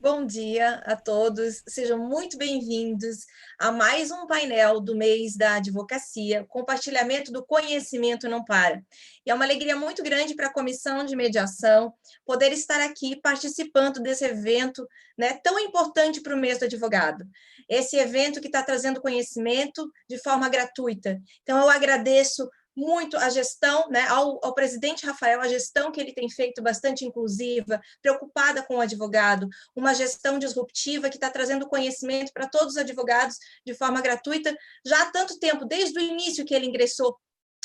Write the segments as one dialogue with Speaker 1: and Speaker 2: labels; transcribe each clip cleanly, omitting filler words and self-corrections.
Speaker 1: Bom dia a todos, sejam muito bem-vindos a mais um painel do mês da advocacia. Compartilhamento do conhecimento não para. E é uma alegria muito grande para a Comissão de Mediação poder estar aqui participando desse evento, né, tão importante para o mês do advogado. Esse evento que está trazendo conhecimento de forma gratuita. Então, eu agradeço muito a gestão, né, ao presidente Rafael, a gestão que ele tem feito bastante inclusiva, preocupada com o advogado, uma gestão disruptiva que está trazendo conhecimento para todos os advogados de forma gratuita, já há tanto tempo, desde o início que ele ingressou,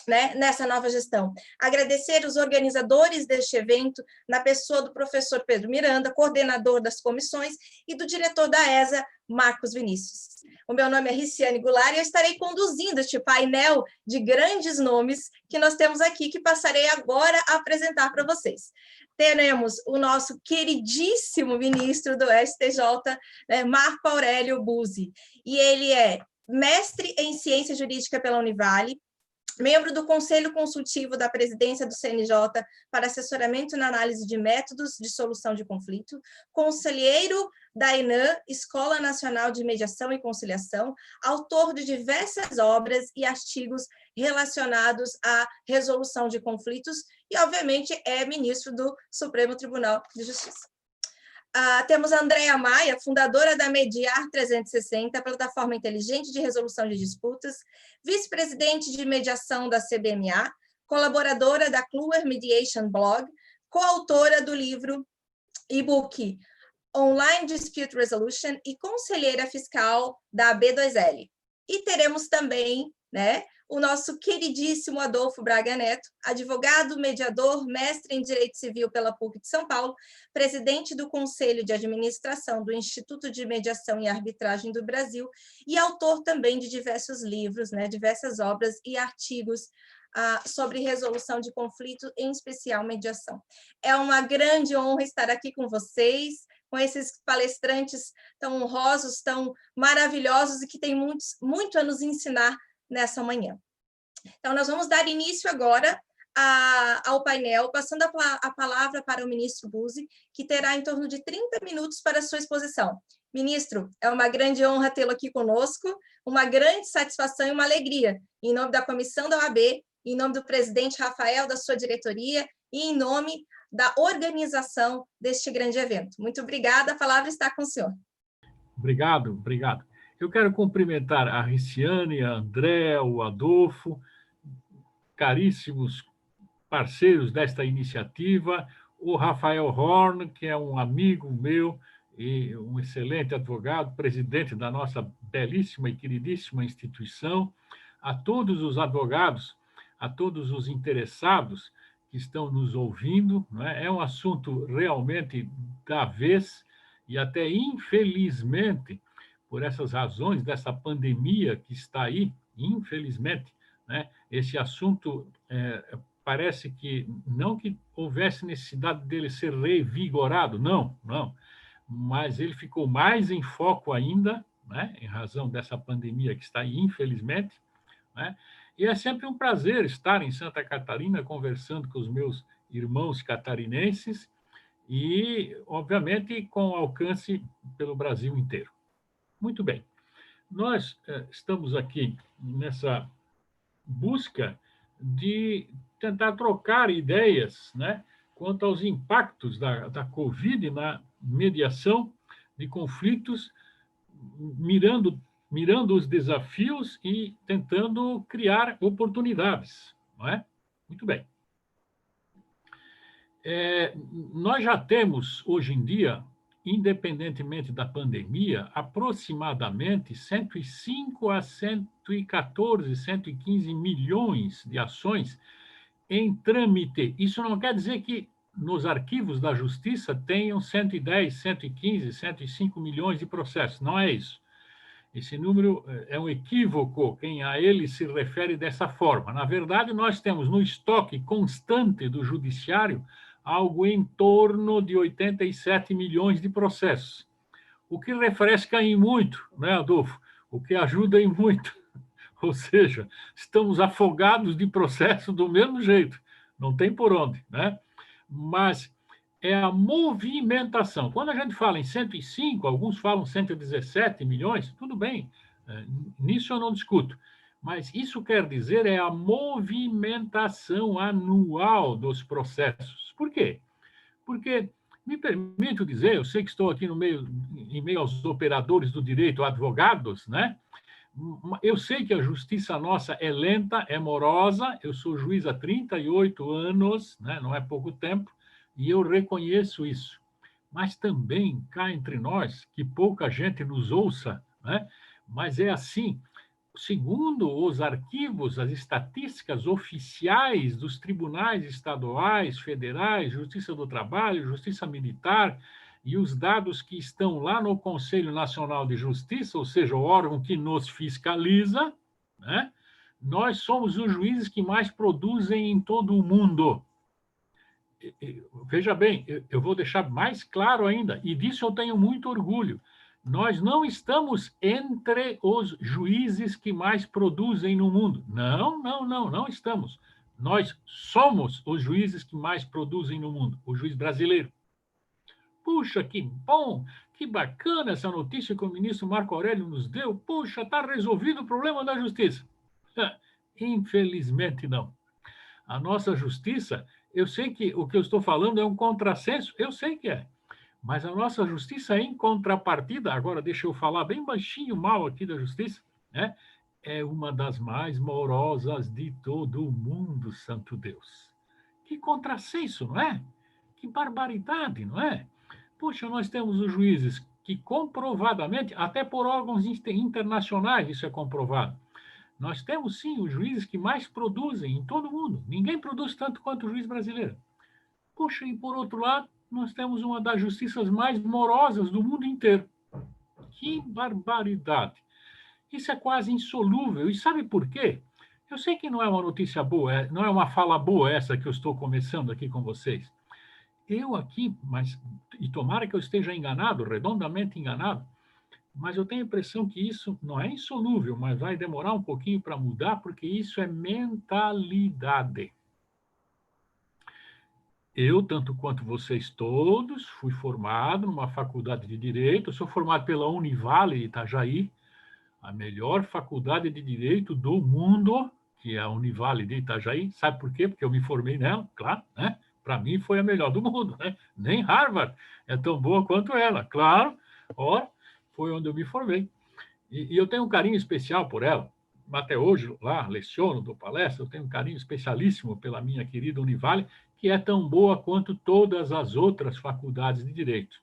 Speaker 1: né, nessa nova gestão. Agradecer os organizadores deste evento, na pessoa do professor Pedro Miranda, coordenador das comissões, e do diretor da ESA, Marcos Vinícius. O meu nome é Riciane Goulart e eu estarei conduzindo este painel de grandes nomes que nós temos aqui, que passarei agora a apresentar para vocês. Teremos o nosso queridíssimo ministro do STJ, Marco Aurélio Buzzi, e ele é mestre em Ciência Jurídica pela Univale, membro do Conselho Consultivo da Presidência do CNJ para assessoramento na análise de métodos de solução de conflito, conselheiro da ENAM, Escola Nacional de Mediação e Conciliação, autor de diversas obras e artigos relacionados à resolução de conflitos e, obviamente, é ministro do Supremo Tribunal de Justiça. Temos a Andréa Maia, fundadora da Mediar 360, plataforma inteligente de resolução de disputas, vice-presidente de mediação da CBMA, colaboradora da Kluwer Mediation Blog, coautora do livro e-book Online Dispute Resolution e conselheira fiscal da B2L. E teremos também, né, o nosso queridíssimo Adolfo Braga Neto, advogado, mediador, mestre em Direito Civil pela PUC de São Paulo, presidente do Conselho de Administração do Instituto de Mediação e Arbitragem do Brasil e autor também de diversos livros, né, diversas obras e artigos sobre resolução de conflito, em especial mediação. É uma grande honra estar aqui com vocês, com esses palestrantes tão honrosos, tão maravilhosos e que têm muito a nos ensinar nessa manhã. Então, nós vamos dar início agora ao painel, passando a palavra para o ministro Buzzi, que terá em torno de 30 minutos para a sua exposição. Ministro, é uma grande honra tê-lo aqui conosco, uma grande satisfação e uma alegria, em nome da comissão da OAB, em nome do presidente Rafael, da sua diretoria, e em nome da organização deste grande evento. Muito obrigada, a palavra está com o senhor.
Speaker 2: Obrigado. Eu quero cumprimentar a Riciane, a André, o Adolfo, caríssimos parceiros desta iniciativa, o Rafael Horn, que é um amigo meu e um excelente advogado, presidente da nossa belíssima e queridíssima instituição, a todos os advogados, a todos os interessados que estão nos ouvindo, né? É um assunto realmente da vez e até infelizmente, por essas razões dessa pandemia que está aí, infelizmente, né? Esse assunto parece que não que houvesse necessidade dele ser revigorado, não, mas ele ficou mais em foco ainda, né? Em razão dessa pandemia que está aí, infelizmente, né? E é sempre um prazer estar em Santa Catarina conversando com os meus irmãos catarinenses e, obviamente, com alcance pelo Brasil inteiro. Muito bem. Nós estamos aqui nessa busca de tentar trocar ideias, né, quanto aos impactos da Covid na mediação de conflitos, mirando os desafios e tentando criar oportunidades, não é? Muito bem. Nós já temos, hoje em dia, independentemente da pandemia, aproximadamente 105 a 114, 115 milhões de ações em trâmite. Isso não quer dizer que nos arquivos da Justiça tenham 110, 115, 105 milhões de processos. Não é isso. Esse número é um equívoco quem a ele se refere dessa forma. Na verdade, nós temos no estoque constante do Judiciário algo em torno de 87 milhões de processos, o que refresca em muito, né, Adolfo? O que ajuda em muito. Ou seja, estamos afogados de processo do mesmo jeito, não tem por onde, né? Mas é a movimentação. Quando a gente fala em 105, alguns falam 117 milhões, tudo bem, nisso eu não discuto. Mas isso quer dizer é a movimentação anual dos processos. Por quê? Porque, me permito dizer, eu sei que estou aqui em meio aos operadores do direito, advogados, né? Eu sei que a justiça nossa é lenta, é morosa, eu sou juiz há 38 anos, né? Não é pouco tempo, e eu reconheço isso. Mas também cá entre nós, que pouca gente nos ouça, né? Mas é assim, segundo os arquivos, as estatísticas oficiais dos tribunais estaduais, federais, Justiça do Trabalho, Justiça Militar, e os dados que estão lá no Conselho Nacional de Justiça, ou seja, o órgão que nos fiscaliza, né? Nós somos os juízes que mais produzem em todo o mundo. Veja bem, eu vou deixar mais claro ainda, e disso eu tenho muito orgulho. Nós não estamos entre os juízes que mais produzem no mundo. Não, não, não, não estamos. Nós somos os juízes que mais produzem no mundo, o juiz brasileiro. Puxa, que bom, que bacana essa notícia que o ministro Marco Aurélio nos deu. Puxa, está resolvido o problema da justiça. Infelizmente, não. A nossa justiça, eu sei que o que eu estou falando é um contrassenso, eu sei que é. Mas a nossa justiça, em contrapartida, agora deixa eu falar bem baixinho mal aqui da justiça, né? É uma das mais morosas de todo o mundo, santo Deus. Que contrassenso, não é? Que barbaridade, não é? Puxa, nós temos os juízes que comprovadamente, até por órgãos internacionais isso é comprovado, nós temos, sim, os juízes que mais produzem em todo o mundo. Ninguém produz tanto quanto o juiz brasileiro. Poxa, e por outro lado, nós temos uma das justiças mais morosas do mundo inteiro. Que barbaridade! Isso é quase insolúvel. E sabe por quê? Eu sei que não é uma notícia boa, não é uma fala boa essa que eu estou começando aqui com vocês. Eu aqui, e tomara que eu esteja enganado, redondamente enganado, mas eu tenho a impressão que isso não é insolúvel, mas vai demorar um pouquinho para mudar, porque isso é mentalidade. Eu, tanto quanto vocês todos, fui formado numa faculdade de Direito, eu sou formado pela Univale Itajaí, a melhor faculdade de Direito do mundo, que é a Univale de Itajaí. Sabe por quê? Porque eu me formei nela, claro, né? Para mim foi a melhor do mundo, né? Nem Harvard é tão boa quanto ela, claro. Ó, foi onde eu me formei. E eu tenho um carinho especial por ela. Até hoje, lá, leciono, dou palestra, eu tenho um carinho especialíssimo pela minha querida Univale, que é tão boa quanto todas as outras faculdades de Direito.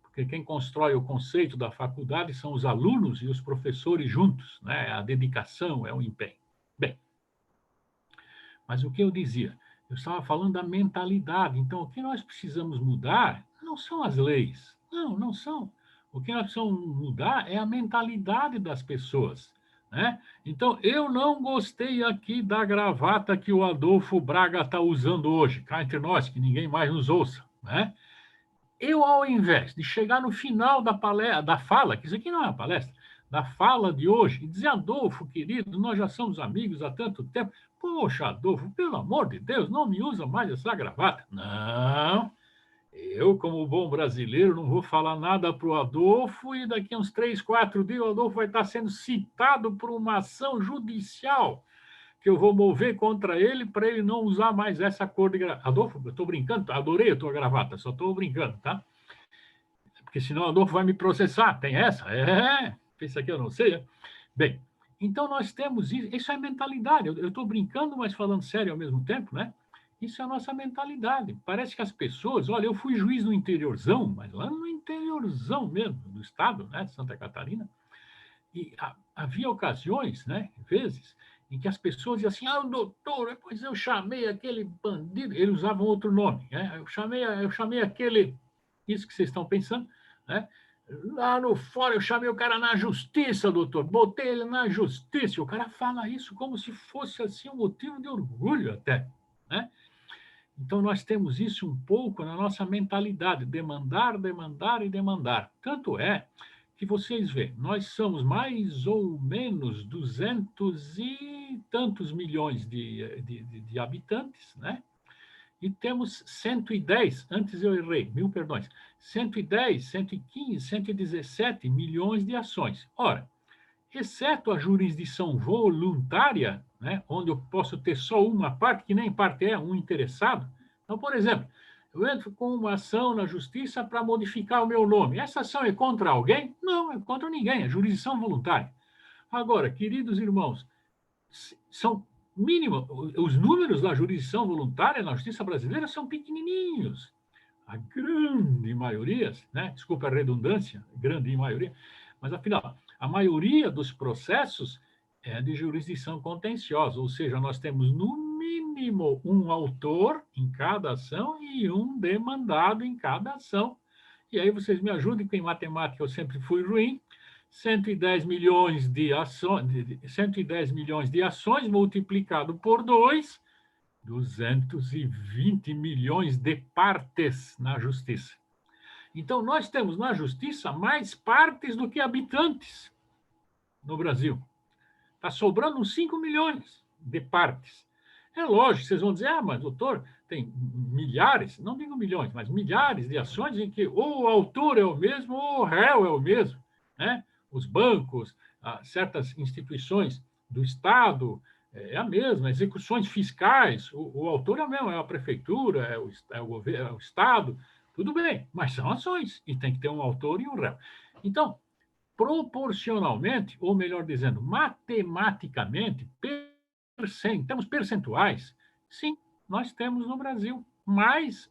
Speaker 2: Porque quem constrói o conceito da faculdade são os alunos e os professores juntos, né? A dedicação, é o empenho. Bem, mas o que eu dizia? Eu estava falando da mentalidade. Então, o que nós precisamos mudar não são as leis. Não, não são. O que nós precisamos mudar é a mentalidade das pessoas, né? Então, eu não gostei aqui da gravata que o Adolfo Braga está usando hoje, cá entre nós, que ninguém mais nos ouça, né? Eu, ao invés de chegar no final da fala, que isso aqui não é uma palestra, da fala de hoje, e dizer, Adolfo, querido, nós já somos amigos há tanto tempo. Poxa, Adolfo, pelo amor de Deus, não me usa mais essa gravata. Não, eu, como bom brasileiro, não vou falar nada para o Adolfo e daqui a uns 3, 4 dias o Adolfo vai estar sendo citado por uma ação judicial que eu vou mover contra ele para ele não usar mais essa cor de gravata. Adolfo, eu estou brincando, adorei a tua gravata, só estou brincando, tá? Porque senão Adolfo vai me processar. Tem essa? Isso aqui eu não sei. Né? Bem, então nós temos isso é mentalidade. Eu estou brincando, mas falando sério ao mesmo tempo, né? Isso é a nossa mentalidade. Parece que as pessoas, olha, eu fui juiz no interiorzão, mas lá no interiorzão mesmo, do estado, né, de Santa Catarina, e havia ocasiões, né, vezes, em que as pessoas diziam assim, doutor, depois eu chamei aquele bandido, eles usavam outro nome, né? Eu chamei aquele, isso que vocês estão pensando, né? Lá no fórum eu chamei o cara na justiça, doutor, botei ele na justiça, o cara fala isso como se fosse assim um motivo de orgulho até, né? Então, nós temos isso um pouco na nossa mentalidade, demandar, demandar e demandar. Tanto é que vocês veem, nós somos mais ou menos 200 e tantos milhões de habitantes, né? e temos 110, antes eu errei, 1.000 perdões, 110, 115, 117 milhões de ações. Ora, exceto a jurisdição voluntária, né, onde eu posso ter só uma parte, que nem parte é um interessado. Então, por exemplo, eu entro com uma ação na justiça para modificar o meu nome. Essa ação é contra alguém? Não, é contra ninguém, é jurisdição voluntária. Agora, queridos irmãos, são mínimo, os números da jurisdição voluntária na justiça brasileira são pequenininhos. A grande maioria, né? Desculpa a redundância, grande maioria, mas afinal, a maioria dos processos é de jurisdição contenciosa, ou seja, nós temos no mínimo um autor em cada ação e um demandado em cada ação. E aí vocês me ajudem, que em matemática eu sempre fui ruim. 110 milhões de ações, 110 milhões de ações multiplicado por 2, 220 milhões de partes na justiça. Então, nós temos na justiça mais partes do que habitantes no Brasil. Está sobrando uns 5 milhões de partes. É lógico, vocês vão dizer, mas doutor, tem milhares, não digo milhões, mas milhares de ações em que ou o autor é o mesmo ou o réu é o mesmo, né? Os bancos, certas instituições do Estado, é a mesma, execuções fiscais, o autor é o mesmo, é a prefeitura, é o governo, é o Estado, tudo bem, mas são ações, e tem que ter um autor e um réu. Então, proporcionalmente, ou melhor dizendo, matematicamente, temos percentuais, sim, nós temos no Brasil mais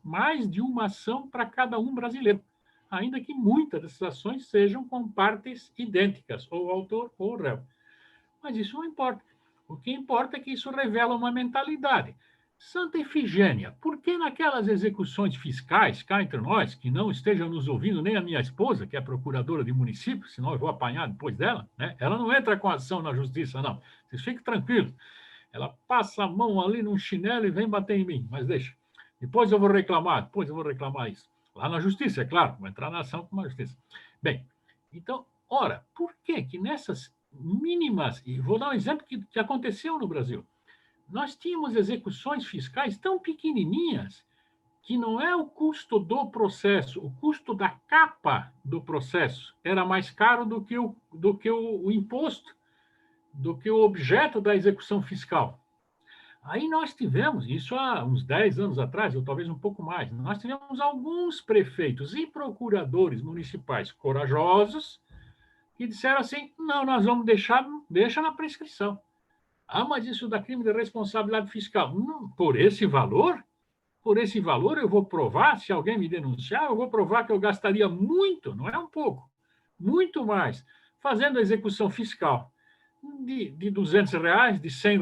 Speaker 2: de uma ação para cada um brasileiro, ainda que muitas dessas ações sejam com partes idênticas, ou autor ou réu. Mas isso não importa. O que importa é que isso revela uma mentalidade. Santa Efigênia, por que naquelas execuções fiscais, cá entre nós, que não estejam nos ouvindo nem a minha esposa, que é procuradora de município, senão eu vou apanhar depois dela, né? Ela não entra com ação na justiça, não. Vocês fiquem tranquilos. Ela passa a mão ali num chinelo e vem bater em mim, mas deixa. Depois eu vou reclamar isso. Lá na justiça, é claro, vou entrar na ação com a justiça. Bem, então, ora, por que nessas mínimas, e vou dar um exemplo que aconteceu no Brasil, nós tínhamos execuções fiscais tão pequenininhas que não é o custo do processo, o custo da capa do processo era mais caro do que o imposto, do que o objeto da execução fiscal. Aí nós tivemos, isso há uns 10 anos atrás, ou talvez um pouco mais, nós tivemos alguns prefeitos e procuradores municipais corajosos que disseram assim, não, nós vamos deixa na prescrição. Ah, mas isso dá crime de responsabilidade fiscal. Não, por esse valor eu vou provar, se alguém me denunciar, eu vou provar que eu gastaria muito, não é um pouco, muito mais, fazendo a execução fiscal de R$ 200, de R$ 100,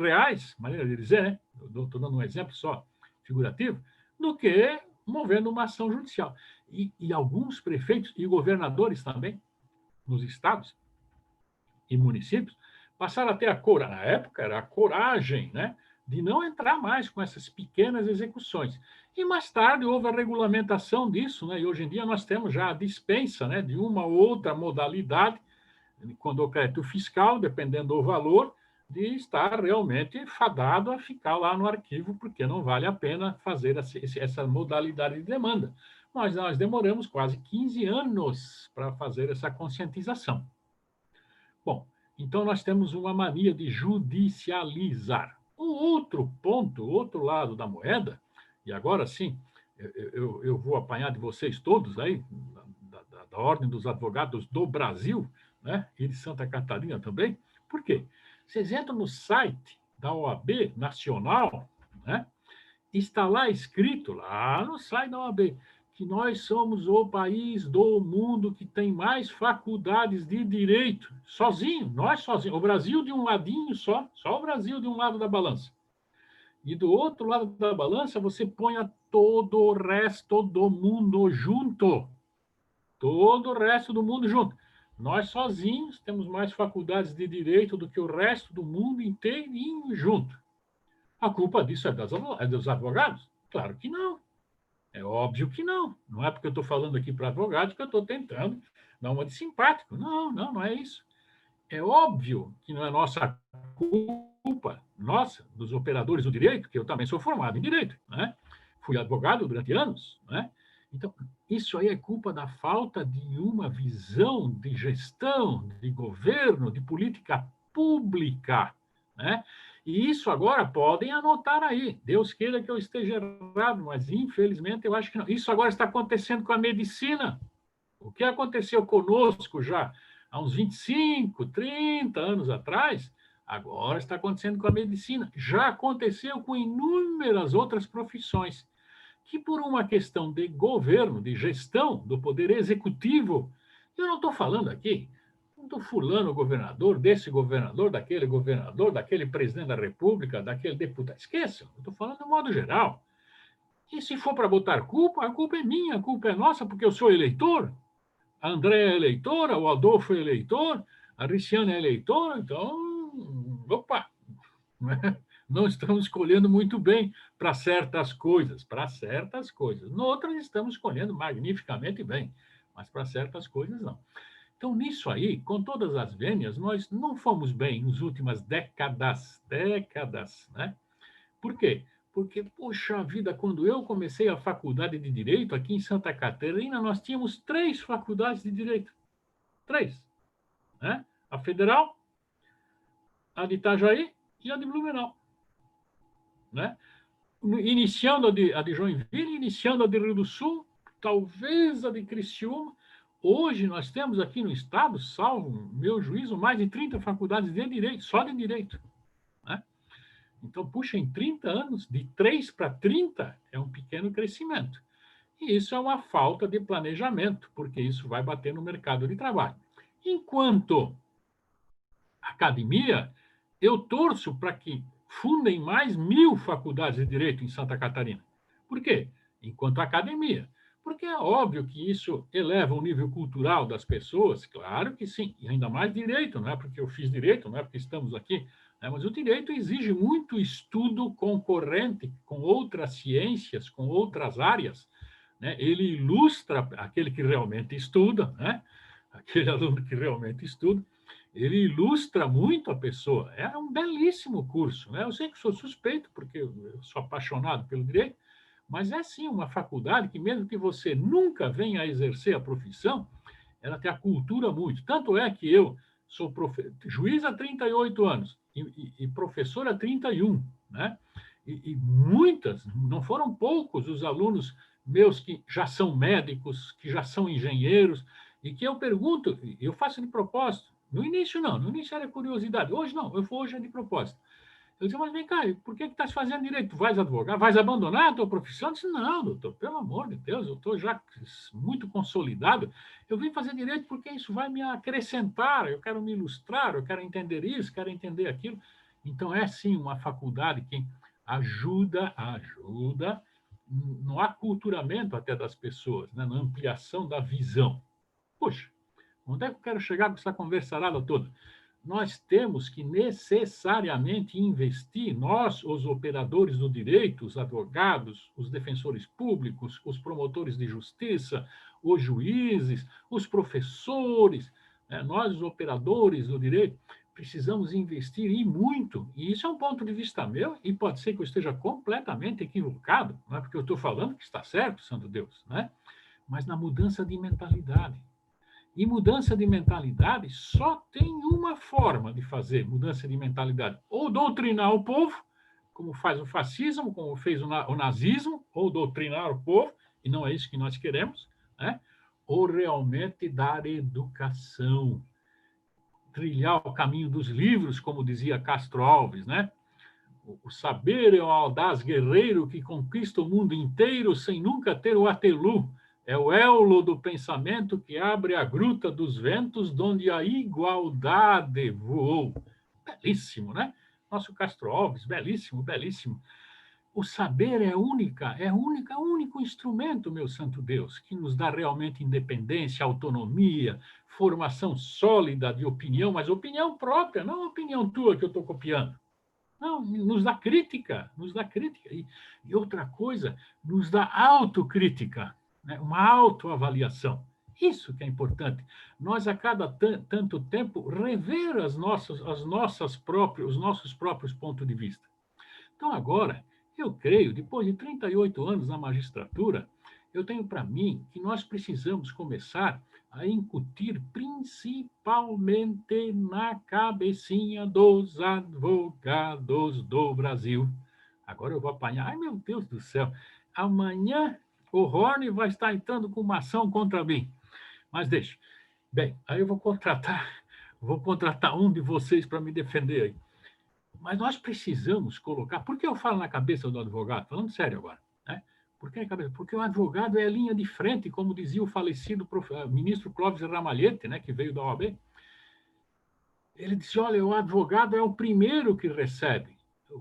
Speaker 2: maneira de dizer, né? Estou dando um exemplo só figurativo, do que movendo uma ação judicial. E alguns prefeitos e governadores também, nos estados e municípios, passaram a ter na época era a coragem, né, de não entrar mais com essas pequenas execuções. E mais tarde houve a regulamentação disso, né, e hoje em dia nós temos já a dispensa, né, de uma ou outra modalidade, quando o crédito fiscal, dependendo do valor, de estar realmente fadado a ficar lá no arquivo, porque não vale a pena fazer essa modalidade de demanda. Mas nós demoramos quase 15 anos para fazer essa conscientização. Bom, então nós temos uma mania de judicializar. O outro ponto, o outro lado da moeda, e agora sim, eu vou apanhar de vocês todos aí, da Ordem dos Advogados do Brasil, né, e de Santa Catarina também. Por quê? Vocês entram no site da OAB Nacional, né, está lá escrito, lá no site da OAB, que nós somos o país do mundo que tem mais faculdades de direito, sozinho, nós sozinhos, o Brasil de um ladinho só o Brasil de um lado da balança. E do outro lado da balança, você põe todo o resto do mundo junto. Todo o resto do mundo junto. Nós sozinhos temos mais faculdades de direito do que o resto do mundo inteirinho junto. A culpa disso é dos advogados? Claro que não. É óbvio que não. Não é porque eu estou falando aqui para advogado que eu estou tentando dar uma de simpático. Não é isso. É óbvio que não é nossa culpa, nossa, dos operadores do direito, que eu também sou formado em direito, né? fui advogado durante anos, né? Então, isso aí é culpa da falta de uma visão de gestão, de governo, de política pública, né? E isso agora podem anotar aí. Deus queira que eu esteja errado, mas infelizmente eu acho que não. Isso agora está acontecendo com a medicina. O que aconteceu conosco já há uns 25, 30 anos atrás, agora está acontecendo com a medicina. Já aconteceu com inúmeras outras profissões que, por uma questão de governo, de gestão do poder executivo, eu não estou falando aqui, não estou fulano governador, desse governador, daquele presidente da República, daquele deputado. Esqueçam, eu estou falando de modo geral. E se for para botar culpa, a culpa é minha, a culpa é nossa, porque eu sou eleitor. A Andréa é eleitora, o Adolfo é eleitor, a Riciane é eleitora, então, opa, não estamos escolhendo muito bem para certas coisas, para certas coisas. Noutras estamos escolhendo magnificamente bem, mas para certas coisas não. Então, nisso aí, com todas as vênias, nós não fomos bem nas últimas décadas, né? Por quê? Porque, poxa vida, quando eu comecei a faculdade de Direito aqui em Santa Catarina, nós tínhamos 3 faculdades de Direito. 3, né? A Federal, a de Itajaí e a de Blumenau, né? Iniciando a de Joinville, iniciando a de Rio do Sul, talvez a de Criciúma. Hoje nós temos aqui no estado, salvo meu juízo, mais de 30 faculdades de Direito, só de Direito, né? Então, puxa, em 30 anos, de 3 para 30, é um pequeno crescimento. E isso é uma falta de planejamento, porque isso vai bater no mercado de trabalho. Enquanto academia, eu torço para que fundem mais 1.000 faculdades de Direito em Santa Catarina. Por quê? Enquanto academia. Porque é óbvio que isso eleva o nível cultural das pessoas, claro que sim, e ainda mais direito, não é porque eu fiz direito, não é porque estamos aqui, né? Mas o direito exige muito estudo concorrente com outras ciências, com outras áreas, né? Ele ilustra aquele que realmente estuda, né? Aquele aluno que realmente estuda, ele ilustra muito a pessoa. É um belíssimo curso, né? Eu sei que sou suspeito, porque eu sou apaixonado pelo direito, mas é sim uma faculdade que, mesmo que você nunca venha a exercer a profissão, ela tem a cultura muito. Tanto é que eu sou juiz há 38 anos e professor há 31, né? E muitas, não foram poucos os alunos meus que já são médicos, que já são engenheiros, e que eu pergunto, eu faço de propósito. No início, não, no início era curiosidade. Hoje, não, hoje é de propósito. Eu disse, mas vem cá, por que estás fazendo direito? Tu vais advogar? Vais abandonar a tua profissão? Eu disse, não, doutor, pelo amor de Deus, eu estou já muito consolidado. Eu vim fazer direito porque isso vai me acrescentar, eu quero me ilustrar, eu quero entender isso, quero entender aquilo. Então, é sim uma faculdade que ajuda no aculturamento até das pessoas, né? Na ampliação da visão. Puxa, onde é que eu quero chegar com essa conversarada toda? Nós temos que necessariamente investir, nós, os operadores do direito, os advogados, os defensores públicos, os promotores de justiça, os juízes, os professores, né? Nós, os operadores do direito, precisamos investir e muito. E isso é um ponto de vista meu, e pode ser que eu esteja completamente equivocado, não é porque eu estou falando que está certo, santo Deus, né? Mas na mudança de mentalidade. E mudança de mentalidade só tem uma forma de fazer mudança de mentalidade. Ou doutrinar o povo, como faz o fascismo, como fez o nazismo, ou doutrinar o povo, e não é isso que nós queremos, né? Ou realmente dar educação, trilhar o caminho dos livros, como dizia Castro Alves, né? O saber é o audaz guerreiro que conquista o mundo inteiro sem nunca ter o atelu. É o éolo do pensamento que abre a gruta dos ventos, donde a igualdade voou. Belíssimo, né? Nosso Castro Alves, belíssimo, belíssimo. O saber é o único instrumento, meu santo Deus, que nos dá realmente independência, autonomia, formação sólida de opinião, mas opinião própria, não opinião tua que eu estou copiando. Não, nos dá crítica, nos dá crítica. E outra coisa, nos dá autocrítica, né? Uma autoavaliação. Isso que é importante. Nós, a cada tanto tempo, rever os nossos próprios pontos de vista. Então, agora, Eu creio, depois de 38 anos na magistratura, eu tenho para mim que nós precisamos começar a incutir principalmente na cabecinha dos advogados do Brasil. Agora eu vou apanhar. Ai, meu Deus do céu. Amanhã o Horn vai estar entrando com uma ação contra mim. Mas deixa. Bem, aí eu vou contratar um de vocês para me defender aí. Mas nós precisamos colocar. Por que eu falo na cabeça do advogado? Falando sério agora, né? Por que na cabeça? Porque o advogado é a linha de frente, como dizia o falecido ministro Clóvis Ramalhete, né, que veio da OAB. Ele disse: olha, o advogado é o primeiro que recebe.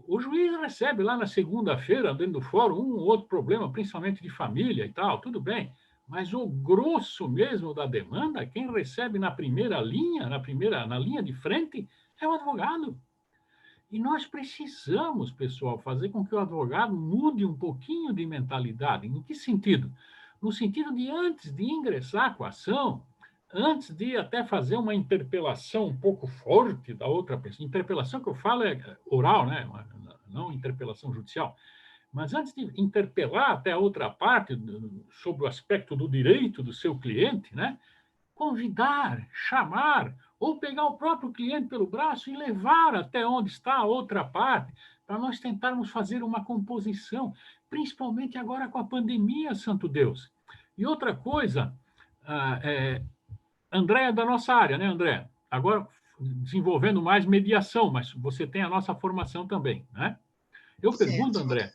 Speaker 2: O juiz recebe lá na segunda-feira, dentro do fórum, um ou outro problema, principalmente de família e tal, tudo bem. Mas o grosso mesmo da demanda, quem recebe na primeira linha, na linha de frente, é o advogado. E nós precisamos, pessoal, fazer com que o advogado mude um pouquinho de mentalidade. Em que sentido? No sentido de, antes de ingressar com a ação, antes de até fazer uma interpelação um pouco forte da outra pessoa, interpelação que eu falo é oral, né? Não interpelação judicial, mas antes de interpelar até a outra parte, sobre o aspecto do direito do seu cliente, né? Convidar, chamar, ou pegar o próprio cliente pelo braço e levar até onde está a outra parte, para nós tentarmos fazer uma composição, principalmente agora com a pandemia, santo Deus. E outra coisa, André é da nossa área, né, André? Agora, desenvolvendo mais mediação, mas você tem a nossa formação também, né? Eu pergunto,
Speaker 1: Certo.
Speaker 2: André,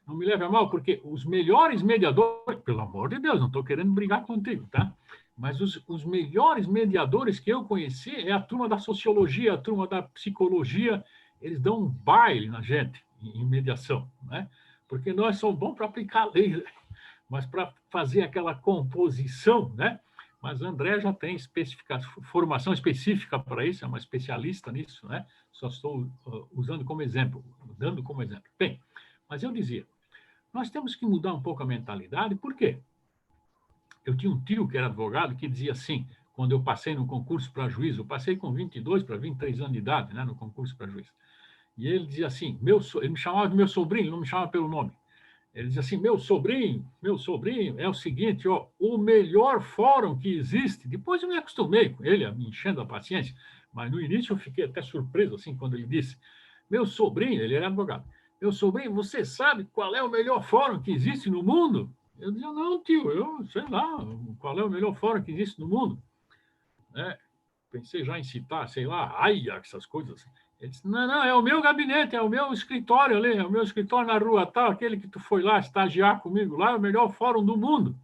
Speaker 2: não me leve a mal, porque os melhores mediadores, pelo amor de Deus, não estou querendo brigar contigo, tá? Mas os melhores mediadores que eu conheci é a turma da sociologia, a turma da psicologia, eles dão um baile na gente em mediação, né? Porque nós somos bons para aplicar a lei, mas para fazer aquela composição, né? Mas André já tem formação específica para isso, é uma especialista nisso, né? Só estou usando como exemplo, dando como exemplo. Bem, mas eu dizia, nós temos que mudar um pouco a mentalidade, por quê? Eu tinha um tio que era advogado que dizia assim, quando eu passei no concurso para juiz, eu passei com 22 para 23 anos de idade, né, no concurso para juiz. E ele dizia assim, ele me chamava de meu sobrinho, ele não me chamava pelo nome. Ele dizia assim, meu sobrinho, é o seguinte, ó, o melhor fórum que existe. Depois eu me acostumei com ele, me enchendo a paciência, mas no início eu fiquei até surpreso, assim, quando ele disse, meu sobrinho, ele era advogado, meu sobrinho, você sabe qual é o melhor fórum que existe no mundo? Eu dizia, não, tio, eu sei lá qual é o melhor fórum que existe no mundo. Pensei já em citar, sei lá, Ajax, essas coisas assim. Ele disse, não, é o meu gabinete, é o meu escritório ali, é o meu escritório na rua tal, aquele que tu foi lá estagiar comigo lá, é o melhor fórum do mundo.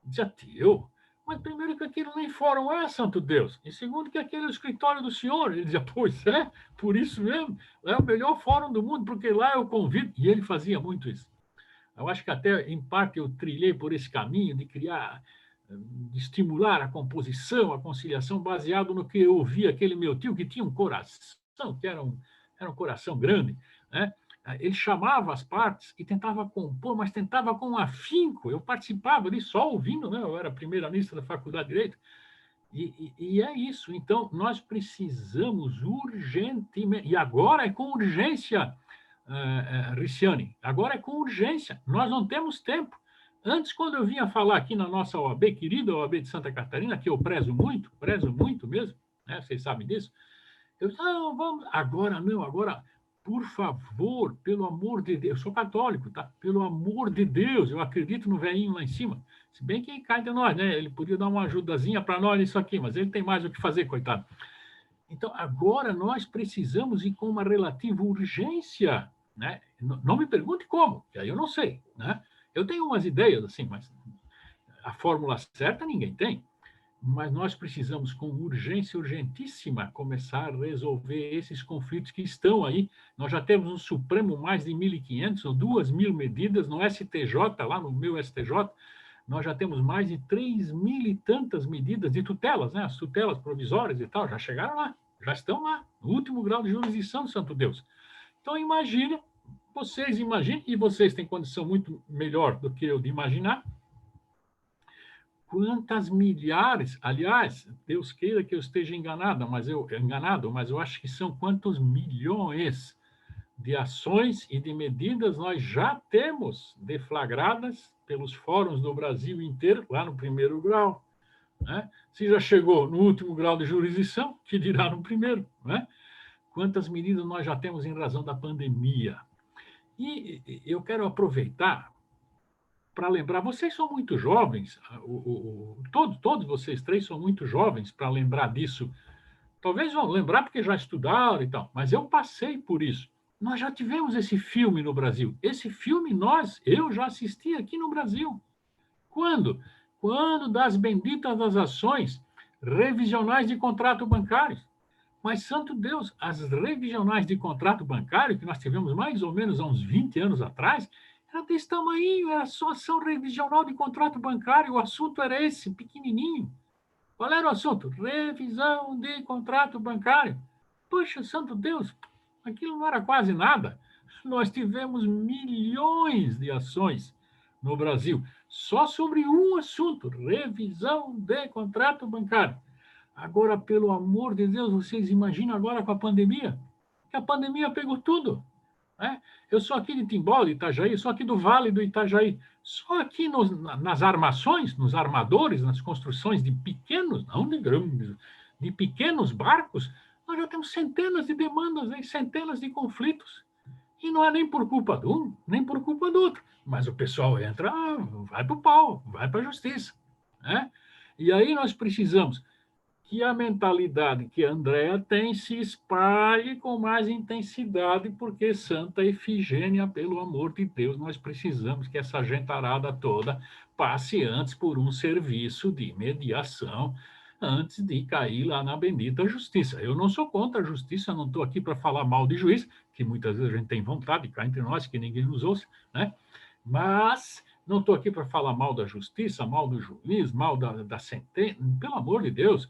Speaker 2: Eu dizia, tio, mas primeiro que aquilo nem fórum é, santo Deus, e segundo que aquele é o escritório do senhor. Ele dizia, pois é, por isso mesmo, é o melhor fórum do mundo, porque lá eu convido, e ele fazia muito isso. Eu acho que até, em parte, eu trilhei por esse caminho de criar, de estimular a composição, a conciliação, baseado no que eu ouvi aquele meu tio, que tinha um coração, que era um coração grande, né? Ele chamava as partes e tentava compor, mas tentava com afinco. Eu participava ali só ouvindo, né? Eu era primeira-ministra da Faculdade de Direito. E é isso. Então, nós precisamos urgentemente, e agora é com urgência, Riciane, agora é com urgência. Nós não temos tempo. Antes, quando eu vinha falar aqui na nossa OAB, querida OAB de Santa Catarina, que eu prezo muito mesmo, né? Vocês sabem disso, eu disse, não, vamos, agora não, agora, por favor, pelo amor de Deus, eu sou católico, tá? Pelo amor de Deus, eu acredito no velhinho lá em cima, se bem que cai de nós, né? Ele podia dar uma ajudazinha para nós nisso aqui, mas ele tem mais o que fazer, coitado. Então, agora nós precisamos ir com uma relativa urgência, né? Não me pergunte como, que aí eu não sei, né? Eu tenho umas ideias assim, mas a fórmula certa ninguém tem. Mas nós precisamos, com urgência urgentíssima, começar a resolver esses conflitos que estão aí. Nós já temos no Supremo mais de 1.500 ou 2.000 medidas, no STJ, lá no meu STJ, nós já temos mais de 3.000 e tantas medidas de tutelas, né? As tutelas provisórias e tal, já chegaram lá, já estão lá, no último grau de jurisdição, santo Deus. Então, imagine, vocês imaginem, e vocês têm condição muito melhor do que eu de imaginar, quantas milhares, aliás, Deus queira que eu esteja enganado, mas eu acho que são quantos milhões de ações e de medidas nós já temos deflagradas pelos fóruns do Brasil inteiro, lá no primeiro grau, né? Se já chegou no último grau de jurisdição, que dirá no primeiro, né? Quantas medidas nós já temos em razão da pandemia? E eu quero aproveitar para lembrar, vocês são muito jovens, todos vocês três são muito jovens para lembrar disso. Talvez vão lembrar porque já estudaram e tal, mas eu passei por isso. Nós já tivemos esse filme no Brasil. Esse filme eu já assisti aqui no Brasil. Quando? Quando das benditas das ações revisionais de contrato bancário. Mas, santo Deus, as revisionais de contrato bancário, que nós tivemos mais ou menos há uns 20 anos atrás, era desse tamanho, era só ação revisional de contrato bancário, o assunto era esse, pequenininho. Qual era o assunto? Revisão de contrato bancário. Poxa, santo Deus, aquilo não era quase nada. Nós tivemos milhões de ações no Brasil, só sobre um assunto, revisão de contrato bancário. Agora, pelo amor de Deus, vocês imaginam agora com a pandemia? Que a pandemia pegou tudo. Né? Eu sou aqui de Timbó, de Itajaí, sou aqui do Vale do Itajaí. Só aqui nas armações, nos armadores, nas construções de pequenos, não de grandes, de pequenos barcos, nós já temos centenas de demandas, né? Centenas de conflitos. E não é nem por culpa de um, nem por culpa do outro. Mas o pessoal entra, vai para o pau, vai para a justiça. Né? E aí nós precisamos que a mentalidade que a Andrea tem se espalhe com mais intensidade, porque Santa Efigênia, pelo amor de Deus, nós precisamos que essa gentarada toda passe antes por um serviço de mediação, antes de cair lá na bendita justiça. Eu não sou contra a justiça, não estou aqui para falar mal de juiz, que muitas vezes a gente tem vontade de cá entre nós, que ninguém nos ouça, né? Mas não estou aqui para falar mal da justiça, mal do juiz, mal da sentença, pelo amor de Deus.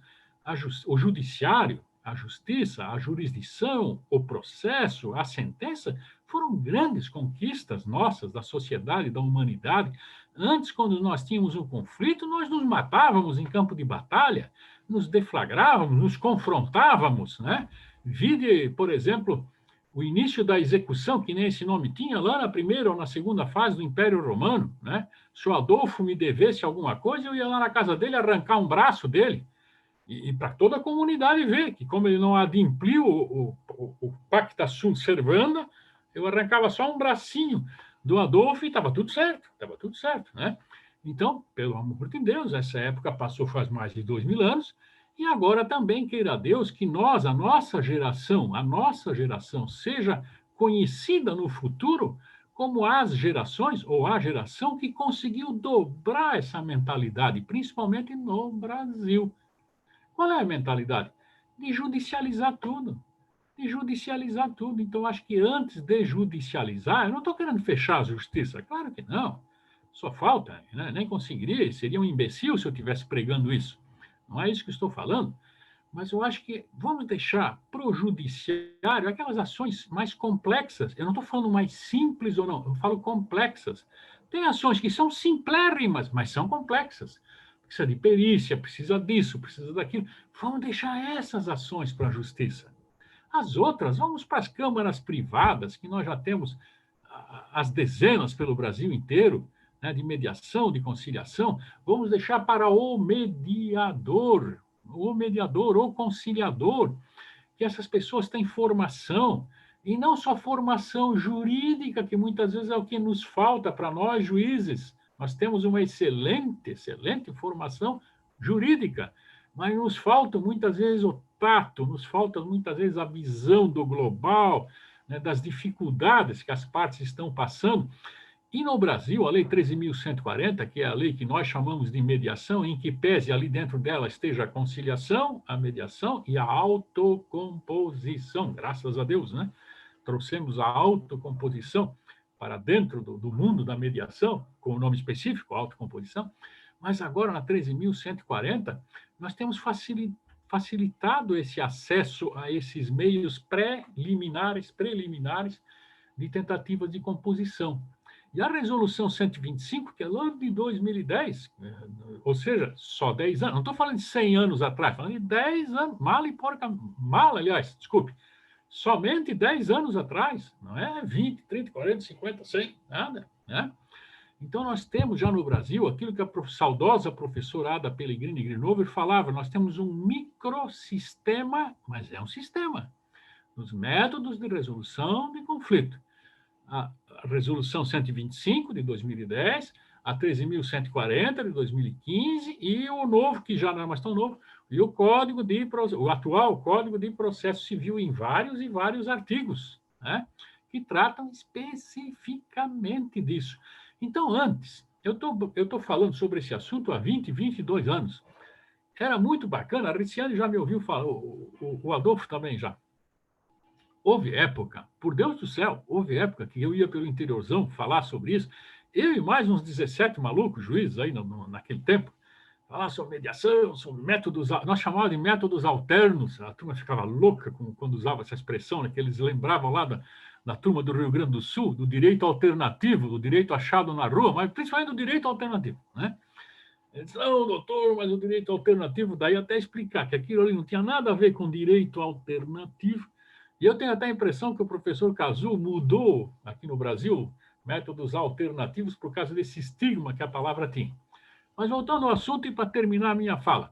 Speaker 2: O judiciário, a justiça, a jurisdição, o processo, a sentença, foram grandes conquistas nossas, da sociedade, da humanidade. Antes, quando nós tínhamos um conflito, nós nos matávamos em campo de batalha, nos deflagrávamos, nos confrontávamos, né? Vide, por exemplo, o início da execução, que nem esse nome tinha, lá na primeira ou na segunda fase do Império Romano, né? Se o Adolfo me devesse alguma coisa, eu ia lá na casa dele arrancar um braço dele, e para toda a comunidade ver que, como ele não adimpliu o pacta sunt servanda, eu arrancava só um bracinho do Adolfo e estava tudo certo, né? Então, pelo amor de Deus, essa época passou faz mais de 2000 anos, e agora também queira Deus que nós, a nossa geração, seja conhecida no futuro como as gerações, ou a geração que conseguiu dobrar essa mentalidade, principalmente no Brasil. Qual é a mentalidade? De judicializar tudo. De judicializar tudo. Então, acho que antes de judicializar, eu não estou querendo fechar a justiça, claro que não. Só falta, né? Nem conseguiria, seria um imbecil se eu estivesse pregando isso. Não é isso que eu estou falando. Mas eu acho que vamos deixar para o judiciário aquelas ações mais complexas. Eu não estou falando mais simples ou não, eu falo complexas. Tem ações que são simplérrimas, mas são complexas. Precisa de perícia, precisa disso, precisa daquilo. Vamos deixar essas ações para a justiça. As outras, vamos para as câmaras privadas, que nós já temos as dezenas pelo Brasil inteiro, né, de mediação, de conciliação. Vamos deixar para o mediador, ou conciliador, que essas pessoas têm formação, e não só formação jurídica, que muitas vezes é o que nos falta para nós, juízes. Nós temos uma excelente formação jurídica, mas nos falta muitas vezes o tato, nos falta muitas vezes a visão do global, né, das dificuldades que as partes estão passando. E no Brasil, a Lei 13.140, que é a lei que nós chamamos de mediação, em que pese ali dentro dela esteja a conciliação, a mediação e a autocomposição, graças a Deus, né? Trouxemos a autocomposição para dentro do mundo da mediação, com o nome específico, autocomposição, mas agora na 13.140 nós temos facilitado esse acesso a esses meios preliminares de tentativas de composição. E a resolução 125, que é lá de 2010, ou seja, só 10 anos, não estou falando de 100 anos atrás, falando de 10 anos, mala, aliás, desculpe, somente 10 anos atrás, não é 20, 30, 40, 50, 100, nada, né? Então, nós temos já no Brasil aquilo que a saudosa professora Ada Pellegrini Grinover falava, nós temos um microsistema, mas é um sistema, nos métodos de resolução de conflito. A resolução 125 de 2010, a 13.140 de 2015 e o novo, que já não é mais tão novo, e o atual Código de Processo Civil em vários e vários artigos, né, que tratam especificamente disso. Então, antes, eu estou falando sobre esse assunto há 20, 22 anos. Era muito bacana, a Riciane já me ouviu falar, o Adolfo também já. Houve época, por Deus do céu, houve época que eu ia pelo interiorzão falar sobre isso, eu e mais uns 17 malucos juízes aí naquele tempo, falar sobre mediação, sobre métodos, nós chamávamos de métodos alternos, a turma ficava louca quando usava essa expressão, né, que eles lembravam lá da turma do Rio Grande do Sul, do direito alternativo, do direito achado na rua, mas principalmente do direito alternativo, né? Eles disseram, doutor, mas o direito alternativo, daí até explicar que aquilo ali não tinha nada a ver com direito alternativo. E eu tenho até a impressão que o professor Cazu mudou, aqui no Brasil, métodos alternativos por causa desse estigma que a palavra tinha. Mas voltando ao assunto e para terminar a minha fala,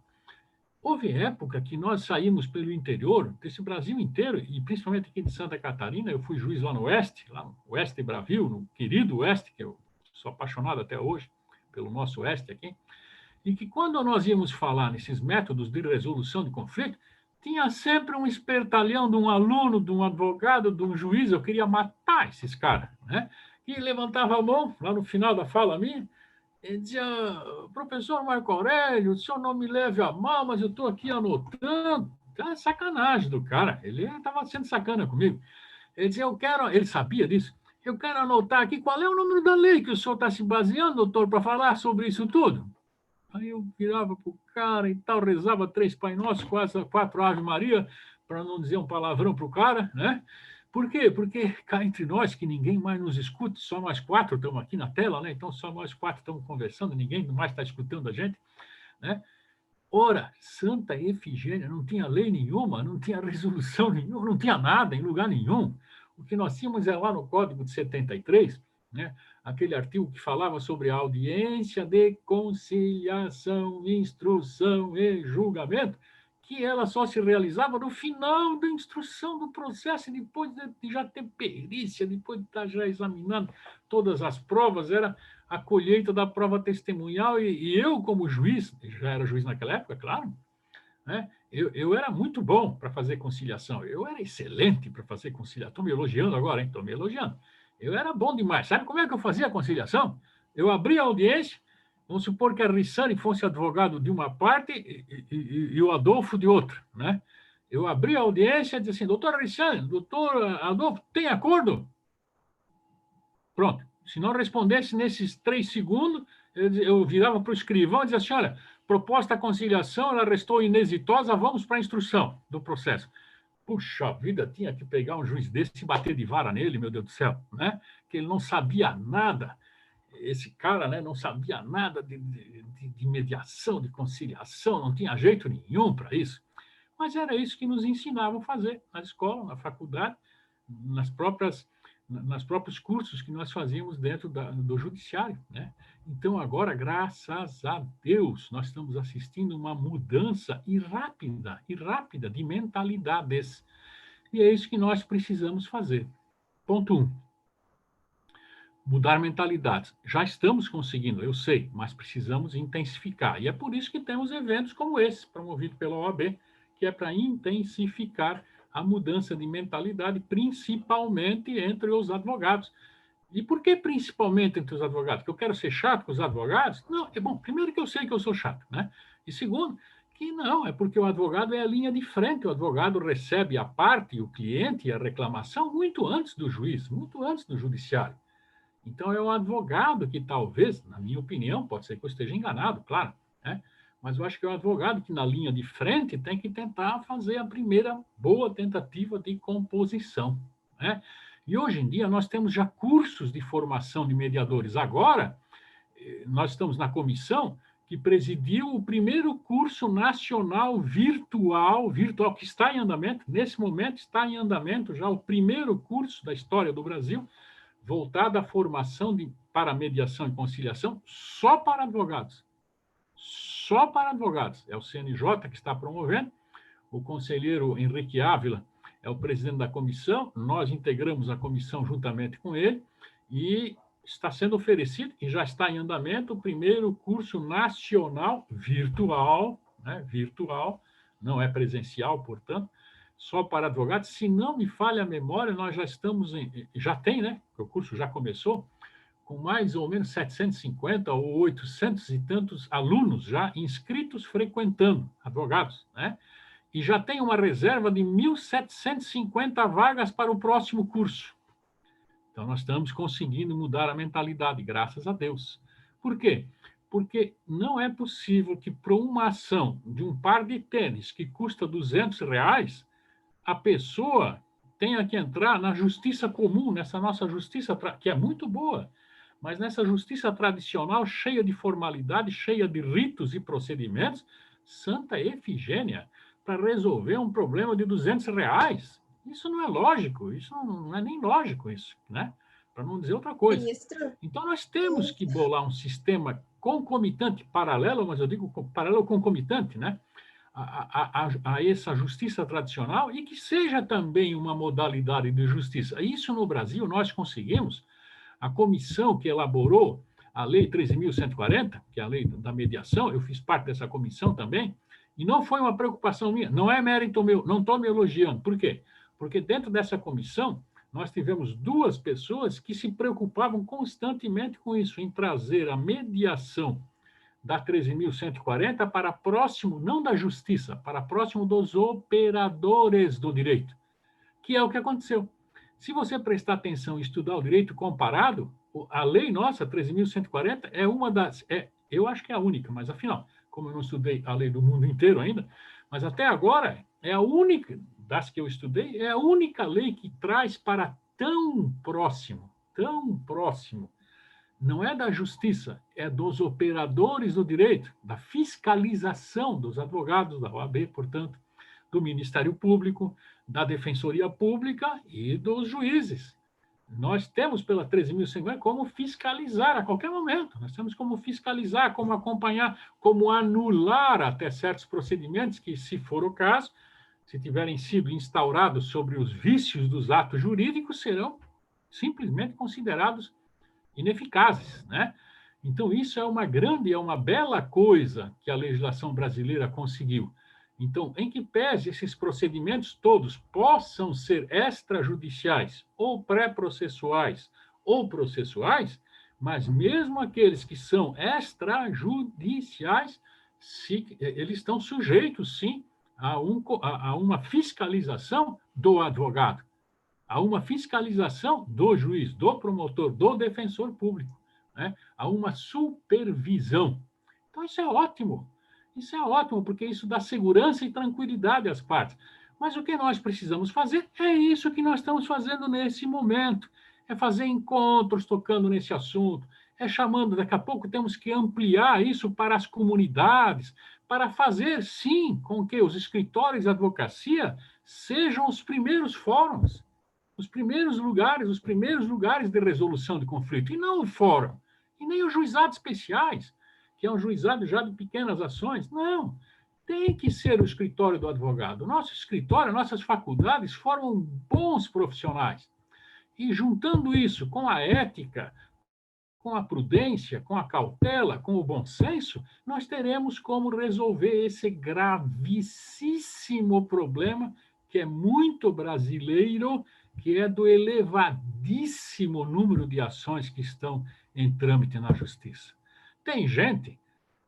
Speaker 2: houve época que nós saímos pelo interior, desse Brasil inteiro, e principalmente aqui de Santa Catarina, eu fui juiz lá no Oeste Brasil, no querido Oeste, que eu sou apaixonado até hoje pelo nosso Oeste aqui, e que quando nós íamos falar nesses métodos de resolução de conflito, tinha sempre um espertalhão de um aluno, de um advogado, de um juiz, eu queria matar esses caras, né? E levantava a mão, lá no final da fala minha, e dizia, professor Marco Aurélio, o senhor não me leve a mal, mas eu estou aqui anotando. É sacanagem do cara, ele estava sendo sacana comigo. Ele dizia, ele sabia disso, eu quero anotar aqui qual é o número da lei que o senhor está se baseando, doutor, para falar sobre isso tudo. Aí eu virava para o cara e tal, rezava 3 Pai Nosso, 4 Ave Maria, para não dizer um palavrão para o cara, né? Por quê? Porque cá entre nós, que ninguém mais nos escuta, só nós 4 estamos aqui na tela, né? Então só nós 4 estamos conversando, ninguém mais está escutando a gente, né? Ora, Santa Efigênia não tinha lei nenhuma, não tinha resolução nenhuma, não tinha nada em lugar nenhum. O que nós tínhamos é lá no Código de 73, né? Aquele artigo que falava sobre a audiência de conciliação, instrução e julgamento, que ela só se realizava no final da instrução do processo, depois de já ter perícia, depois de estar já examinando todas as provas, era a colheita da prova testemunhal, e eu, como juiz, já era juiz naquela época, claro, né? Eu era muito bom para fazer conciliação, eu era excelente para fazer conciliação. Estou me elogiando agora, hein? Estou me elogiando. Eu era bom demais. Sabe como é que eu fazia a conciliação? Eu abria a audiência, vamos supor que a Rissani fosse advogado de uma parte e o Adolfo de outra, né? Eu abria a audiência e dizia assim, doutor Rissani, doutor Adolfo, tem acordo? Pronto. Se não respondesse nesses 3 segundos, eu virava para o escrivão e dizia assim, olha, proposta a conciliação, ela restou inexitosa, vamos para a instrução do processo. Puxa vida, tinha que pegar um juiz desse e bater de vara nele, meu Deus do céu, né? Que ele não sabia nada, esse cara, né, não sabia nada de mediação, de conciliação, não tinha jeito nenhum para isso. Mas era isso que nos ensinavam a fazer na escola, na faculdade, nos próprios cursos que nós fazíamos dentro do judiciário, né? Então, agora, graças a Deus, nós estamos assistindo uma mudança rápida de mentalidades. E é isso que nós precisamos fazer. Ponto 1. Mudar mentalidades. Já estamos conseguindo, eu sei, mas precisamos intensificar. E é por isso que temos eventos como esse, promovido pela OAB, que é para intensificar a mudança de mentalidade, principalmente entre os advogados. E por que principalmente entre os advogados? Porque eu quero ser chato com os advogados? Não, é bom, primeiro que eu sei que eu sou chato, né? E segundo, que não, é porque o advogado é a linha de frente, o advogado recebe a parte, o cliente e a reclamação muito antes do juiz, muito antes do judiciário. Então, é o advogado que talvez, na minha opinião, pode ser que eu esteja enganado, claro, né? Mas eu acho que é o advogado que, na linha de frente, tem que tentar fazer a primeira boa tentativa de composição, né? E hoje em dia nós temos já cursos de formação de mediadores. Agora, nós estamos na comissão que presidiu o primeiro curso nacional virtual, que está em andamento, nesse momento está em andamento já o primeiro curso da história do Brasil, voltado à formação para mediação e conciliação só para advogados. Só para advogados. É o CNJ que está promovendo, o conselheiro Henrique Ávila é o presidente da comissão, nós integramos a comissão juntamente com ele, e está sendo oferecido, e já está em andamento, o primeiro curso nacional virtual, né, virtual, não é presencial, portanto, só para advogados. Se não me falha a memória, nós já estamos já tem, né, o curso já começou, com mais ou menos 750 ou 800 e tantos alunos já inscritos frequentando, advogados, né? E já tem uma reserva de 1.750 vagas para o próximo curso. Então, nós estamos conseguindo mudar a mentalidade, graças a Deus. Por quê? Porque não é possível que, para uma ação de um par de tênis que custa R$ 200, a pessoa tenha que entrar na justiça comum, nessa nossa justiça, que é muito boa, mas nessa justiça tradicional, cheia de formalidade, cheia de ritos e procedimentos, Santa Efigênia, para resolver um problema de R$ 200. Isso não é lógico, isso não é nem lógico, isso, né? Para não dizer outra coisa.
Speaker 1: Ministro.
Speaker 2: Então, nós temos que bolar um sistema concomitante, paralelo, mas eu digo paralelo concomitante, né? A essa justiça tradicional, e que seja também uma modalidade de justiça. Isso no Brasil nós conseguimos. A comissão que elaborou a Lei 13.140, que é a lei da mediação, eu fiz parte dessa comissão também, e não foi uma preocupação minha, não é mérito meu, não estou me elogiando. Por quê? Porque dentro dessa comissão, nós tivemos 2 pessoas que se preocupavam constantemente com isso, em trazer a mediação da 13.140 para próximo, não da justiça, para próximo dos operadores do direito, que é o que aconteceu. Se você prestar atenção e estudar o direito comparado, a lei nossa, 13.140, é uma das... eu acho que é a única, mas afinal, como eu não estudei a lei do mundo inteiro ainda, mas até agora é a única, das que eu estudei, é a única lei que traz para tão próximo, não é da justiça, é dos operadores do direito, da fiscalização dos advogados da OAB, portanto, do Ministério Público, da Defensoria Pública e dos juízes. Nós temos, pela 13.150, como fiscalizar a qualquer momento. Nós temos como fiscalizar, como acompanhar, como anular até certos procedimentos que, se for o caso, se tiverem sido instaurados sobre os vícios dos atos jurídicos, serão simplesmente considerados ineficazes, né? Então, isso é uma grande, é uma bela coisa que a legislação brasileira conseguiu. Então, em que pese esses procedimentos todos possam ser extrajudiciais, ou pré-processuais, ou processuais, mas mesmo aqueles que são extrajudiciais, eles estão sujeitos, sim, a uma fiscalização do advogado, a uma fiscalização do juiz, do promotor, do defensor público, né? A uma supervisão. Então, isso é ótimo. Isso é ótimo, porque isso dá segurança e tranquilidade às partes. Mas o que nós precisamos fazer é isso que nós estamos fazendo nesse momento. É fazer encontros tocando nesse assunto, é chamando, daqui a pouco temos que ampliar isso para as comunidades, para fazer, sim, com que os escritórios de advocacia sejam os primeiros fóruns, os primeiros lugares de resolução de conflito, e não o fórum, e nem os juizados especiais, que é um juizado já de pequenas ações. Não, tem que ser o escritório do advogado. O nosso escritório, nossas faculdades formam bons profissionais. E juntando isso com a ética, com a prudência, com a cautela, com o bom senso, nós teremos como resolver esse gravíssimo problema que é muito brasileiro, que é do elevadíssimo número de ações que estão em trâmite na justiça. Tem gente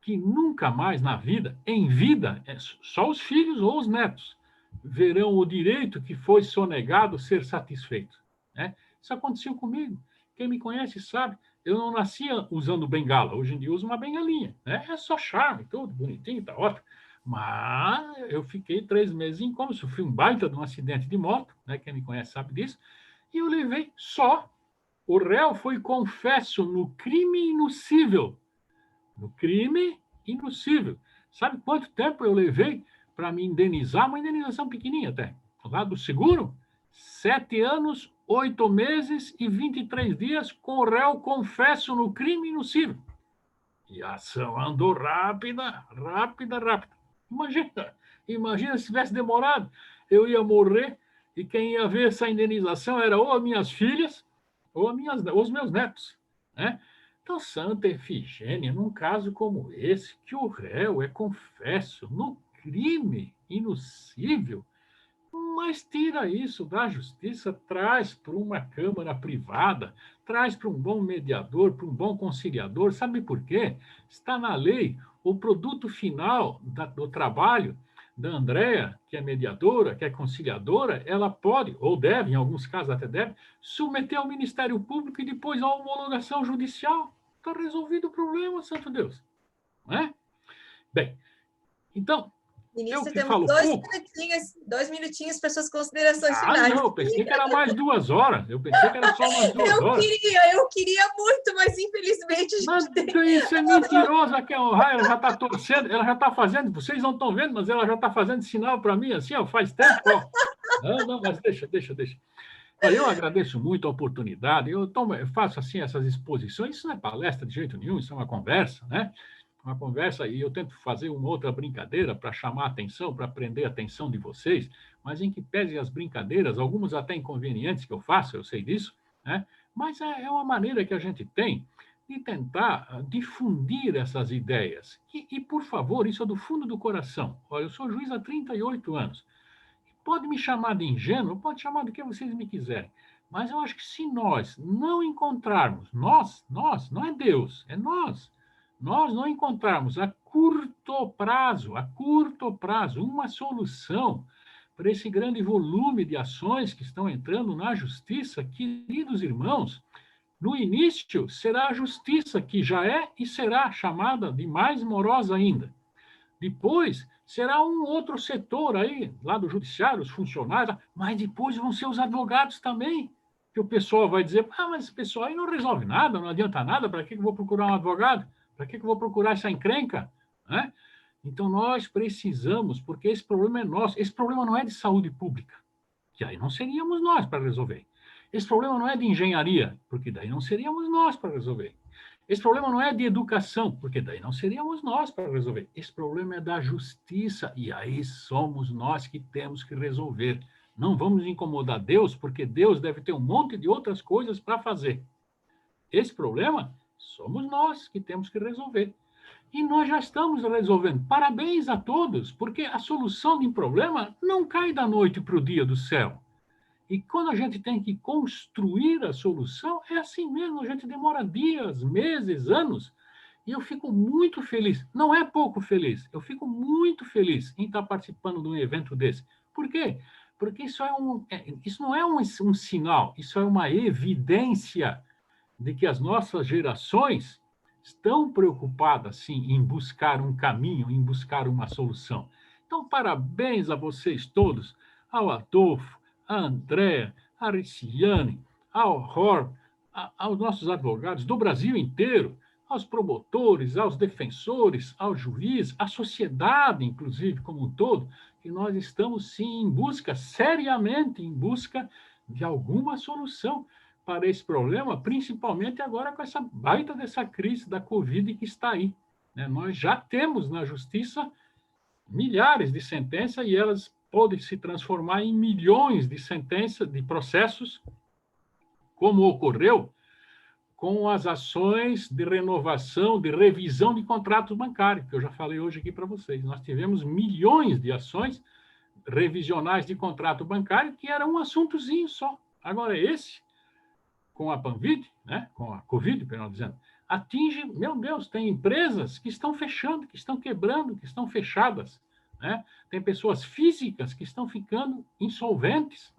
Speaker 2: que nunca mais na vida, em vida, só os filhos ou os netos, verão o direito que foi sonegado ser satisfeito, né? Isso aconteceu comigo. Quem me conhece sabe, eu não nascia usando bengala, hoje em dia uso uma bengalinha, né? É só charme, tudo bonitinho, tá ótimo. Mas eu fiquei 3 meses em coma, sofri um baita de um acidente de moto, né? Quem me conhece sabe disso, e eu levei só. O réu foi confesso no crime e no cível. No crime e no cível. Sabe quanto tempo eu levei para me indenizar? Uma indenização pequenininha até. Lá do seguro, 7 anos, 8 meses e 23 dias com o réu confesso no crime e no cível. E a ação andou rápida, rápida, rápida. Imagina se tivesse demorado. Eu ia morrer e quem ia ver essa indenização era ou as minhas filhas ou os meus netos, né? Então, Santa Efigênia, num caso como esse, que o réu é confesso no crime e no cível, mas tira isso da justiça, traz para uma câmara privada, traz para um bom mediador, para um bom conciliador. Sabe por quê? Está na lei o produto final do trabalho da Andréa, que é mediadora, que é conciliadora, ela pode, ou deve, em alguns casos até deve, submeter ao Ministério Público e depois à homologação judicial. Está resolvido o problema, santo Deus. Não é? Bem, então, eu
Speaker 1: Ministro,
Speaker 2: que
Speaker 1: temos
Speaker 2: falo pouco.
Speaker 1: 2 minutinhos para suas considerações finais.
Speaker 2: Não, eu pensei que era mais 2 horas. Eu pensei que era só umas 2 horas.
Speaker 1: Eu queria muito, mas infelizmente a
Speaker 2: Mas
Speaker 1: gente tem.
Speaker 2: isso é mentiroso, aqui ela já está torcendo, ela já está fazendo, vocês não estão vendo, mas ela já está fazendo sinal para mim, assim, ó, faz tempo, ó. Não, mas deixa. Olha, eu agradeço muito a oportunidade, eu faço assim essas exposições, isso não é palestra de jeito nenhum, isso é uma conversa, né? Uma conversa, e eu tento fazer uma outra brincadeira para chamar a atenção, para prender a atenção de vocês, mas em que pese as brincadeiras, algumas até inconvenientes que eu faço, eu sei disso, né? Mas é uma maneira que a gente tem de tentar difundir essas ideias. E, por favor, isso é do fundo do coração. Olha, eu sou juiz há 38 anos. Pode me chamar de ingênuo, pode chamar do que vocês me quiserem, mas eu acho que se nós não encontrarmos, nós, não é Deus, é nós não encontrarmos a curto prazo, uma solução para esse grande volume de ações que estão entrando na justiça, queridos irmãos, no início será a justiça que já é e será chamada de mais morosa ainda. Depois será um outro setor aí, lá do judiciário, os funcionários, mas depois vão ser os advogados também, que o pessoal vai dizer, mas esse pessoal aí não resolve nada, não adianta nada, para que eu vou procurar um advogado? Para que eu vou procurar essa encrenca? Né? Então, nós precisamos, porque esse problema é nosso, esse problema não é de saúde pública, que aí não seríamos nós para resolver. Esse problema não é de engenharia, porque daí não seríamos nós para resolver. Esse problema não é de educação, porque daí não seríamos nós para resolver. Esse problema é da justiça, e aí somos nós que temos que resolver. Não vamos incomodar Deus, porque Deus deve ter um monte de outras coisas para fazer. Esse problema somos nós que temos que resolver. E nós já estamos resolvendo. Parabéns a todos, porque a solução de um problema não cai da noite para o dia do céu. E quando a gente tem que construir a solução, é assim mesmo, a gente demora dias, meses, anos. E eu fico muito feliz, não é pouco feliz, eu fico muito feliz em estar participando de um evento desse. Por quê? Porque isso não é um sinal, isso é uma evidência de que as nossas gerações estão preocupadas, sim, em buscar um caminho, em buscar uma solução. Então, parabéns a vocês todos, ao Adolfo, a Andréa, a Riciane, ao Ror, aos nossos advogados do Brasil inteiro, aos promotores, aos defensores, ao juiz, à sociedade, inclusive, como um todo, que nós estamos, sim, em busca, seriamente em busca de alguma solução para esse problema, principalmente agora com essa baita dessa crise da Covid que está aí. Nós já temos na justiça milhares de sentenças e elas podem se transformar em milhões de sentenças, de processos, como ocorreu com as ações de renovação, de revisão de contratos bancários, que eu já falei hoje aqui para vocês. Nós tivemos milhões de ações revisionais de contrato bancário que era um assuntozinho só. Agora, esse, com a Panvid, com a Covid, melhor dizendo, atinge, meu Deus, tem empresas que estão fechando, que estão quebrando, que estão fechadas. Tem pessoas físicas que estão ficando insolventes.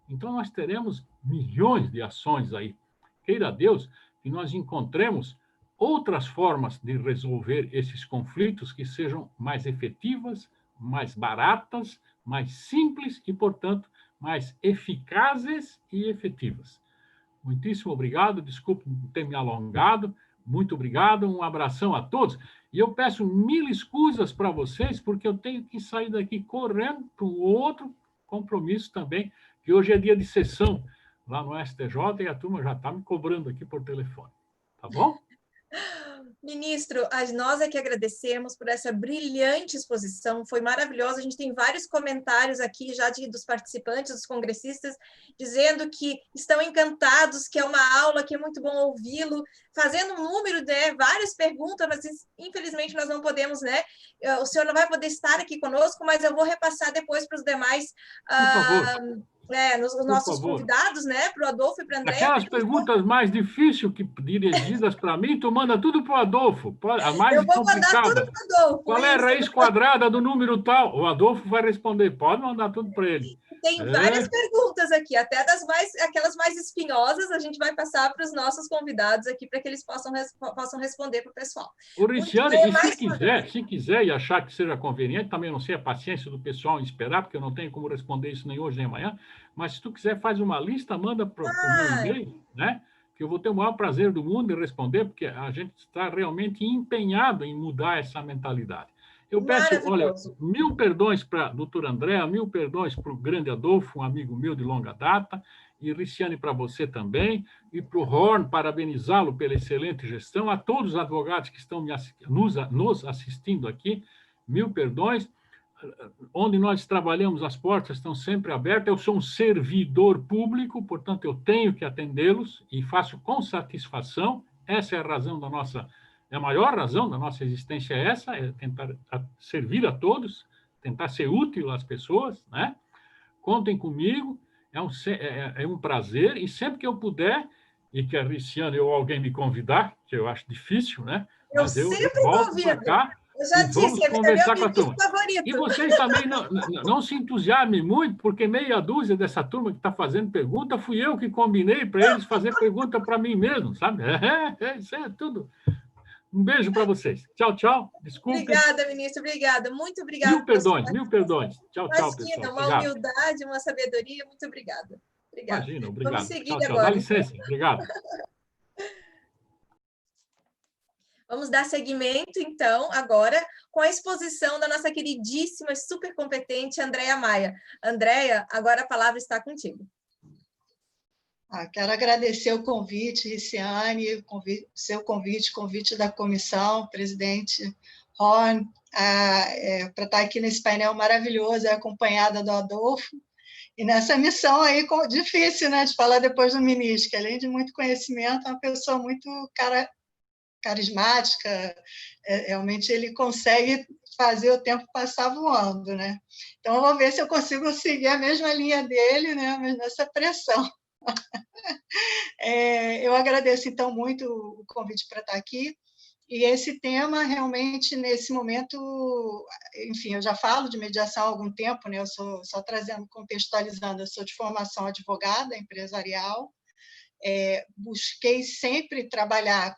Speaker 2: Então, nós teremos milhões de ações aí. Queira Deus que nós encontremos outras formas de resolver esses conflitos que sejam mais efetivas, mais baratas, mais simples e, portanto, mais eficazes e efetivas. Muitíssimo obrigado, desculpe ter me alongado, Muito obrigado, um abração a todos. E eu peço mil escusas para vocês, porque eu tenho que sair daqui correndo para um outro compromisso também, que hoje é dia de sessão lá no STJ e a turma já está me cobrando aqui por telefone. Tá bom?
Speaker 1: Ministro, nós é que agradecemos por essa brilhante exposição, foi maravilhoso. A gente tem vários comentários aqui já dos participantes, dos congressistas, dizendo que estão encantados, que é uma aula, que é muito bom ouvi-lo, fazendo um número, né, várias perguntas, mas infelizmente nós não podemos, né? O senhor não vai poder estar aqui conosco, mas eu vou repassar depois para os demais.
Speaker 2: Por favor.
Speaker 1: Os nossos convidados, né, para o Adolfo e para a Andréia.
Speaker 2: Aquelas perguntas mais difíceis que dirigidas para mim, tu manda tudo para o Adolfo. A mais complicada. Qual é a raiz quadrada do número tal? O Adolfo vai responder. Pode mandar tudo para ele.
Speaker 1: Tem várias perguntas aqui, até aquelas mais espinhosas, a gente vai passar para os nossos convidados aqui, para que eles possam responder para o pessoal.
Speaker 2: O Riciane, e se quiser e achar que seja conveniente, também não sei a paciência do pessoal em esperar, porque eu não tenho como responder isso nem hoje nem amanhã, mas se tu quiser, faz uma lista, manda para o meu e-mail, né? Que eu vou ter o maior prazer do mundo em responder, porque a gente está realmente empenhado em mudar essa mentalidade. Eu peço, olha, 1000 perdões para a doutora Andréa, 1000 perdões para o grande Adolfo, um amigo meu de longa data, e Riciane para você também, e para o Horn, parabenizá-lo pela excelente gestão, a todos os advogados que estão nos assistindo aqui, 1000 perdões. Onde nós trabalhamos, as portas estão sempre abertas, eu sou um servidor público, portanto, eu tenho que atendê-los e faço com satisfação, essa é a razão da nossa... A maior razão da nossa existência é essa, é tentar servir a todos, tentar ser útil às pessoas, né? Contem comigo, é um prazer, e sempre que eu puder, e que a Riciane ou alguém me convidar, que eu acho difícil, né? Mas eu volto para cá e vamos conversar com a turma. E vocês também não se entusiasmem muito, porque meia dúzia dessa turma que está fazendo pergunta, fui eu que combinei para eles fazer pergunta para mim mesmo, sabe? Isso é tudo... Um beijo para vocês. Tchau, tchau. Desculpe.
Speaker 1: Obrigada, ministro. Obrigada. Muito obrigada.
Speaker 2: Mil perdões. Tchau, tchau, pessoal.
Speaker 1: Uma humildade, uma sabedoria. Muito obrigada.
Speaker 2: Imagina, obrigado.
Speaker 1: Vamos seguir
Speaker 2: tchau.
Speaker 1: agora.
Speaker 2: Dá licença. Obrigado.
Speaker 1: Vamos dar seguimento, então, agora, com a exposição da nossa queridíssima, super competente Andréa Maia. Andréa, agora a palavra está contigo.
Speaker 3: Quero agradecer o convite, Riciane, convite da comissão, presidente Horn, para estar aqui nesse painel maravilhoso, acompanhada do Adolfo, e nessa missão aí difícil, né, de falar depois do ministro, que além de muito conhecimento, é uma pessoa muito carismática, realmente ele consegue fazer o tempo passar voando, né? Então, eu vou ver se eu consigo seguir a mesma linha dele, né, mas nessa pressão. Eu agradeço, então, muito o convite para estar aqui, e esse tema, realmente, nesse momento, enfim, eu já falo de mediação há algum tempo, né? Eu sou, só contextualizando, eu sou de formação advogada empresarial, busquei sempre trabalhar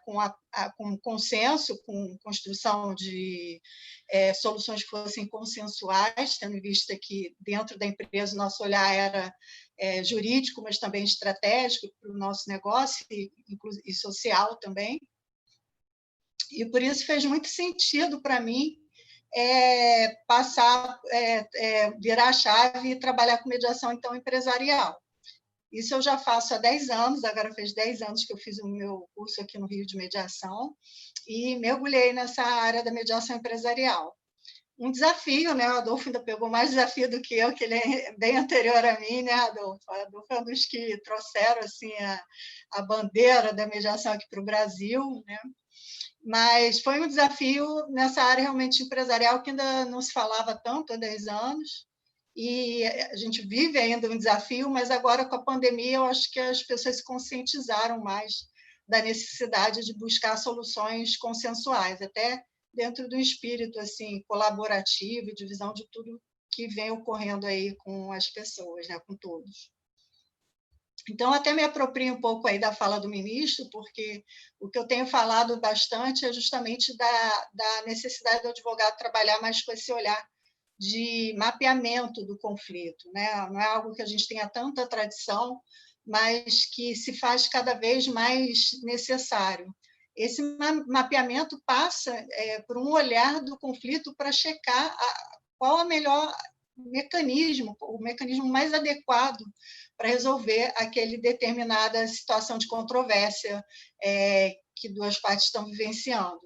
Speaker 3: com consenso, com construção de soluções que fossem consensuais, tendo em vista que, dentro da empresa, o nosso olhar era jurídico, mas também estratégico para o nosso negócio e social também. E, por isso, fez muito sentido para mim virar a chave e trabalhar com mediação, então, empresarial. Isso eu já faço há 10 anos, agora fez 10 anos que eu fiz o meu curso aqui no Rio de Mediação, e mergulhei nessa área da mediação empresarial. Um desafio, né? O Adolfo ainda pegou mais desafio do que eu, que ele é bem anterior a mim, né, Adolfo? O Adolfo é um dos que trouxeram assim, a bandeira da mediação aqui para o Brasil, né? Mas foi um desafio nessa área realmente empresarial que ainda não se falava tanto há 10 anos, e a gente vive ainda um desafio, mas agora com a pandemia eu acho que as pessoas se conscientizaram mais da necessidade de buscar soluções consensuais, até dentro do espírito assim colaborativo e de visão de tudo que vem ocorrendo aí com as pessoas, né, com todos. Então, até me aproprio um pouco aí da fala do ministro, porque o que eu tenho falado bastante é justamente da necessidade do advogado trabalhar mais com esse olhar de mapeamento do conflito, né? Não é algo que a gente tenha tanta tradição, mas que se faz cada vez mais necessário. esse mapeamento passa por um olhar do conflito para checar qual o melhor mecanismo, o mecanismo mais adequado para resolver aquele determinada situação de controvérsia que duas partes estão vivenciando.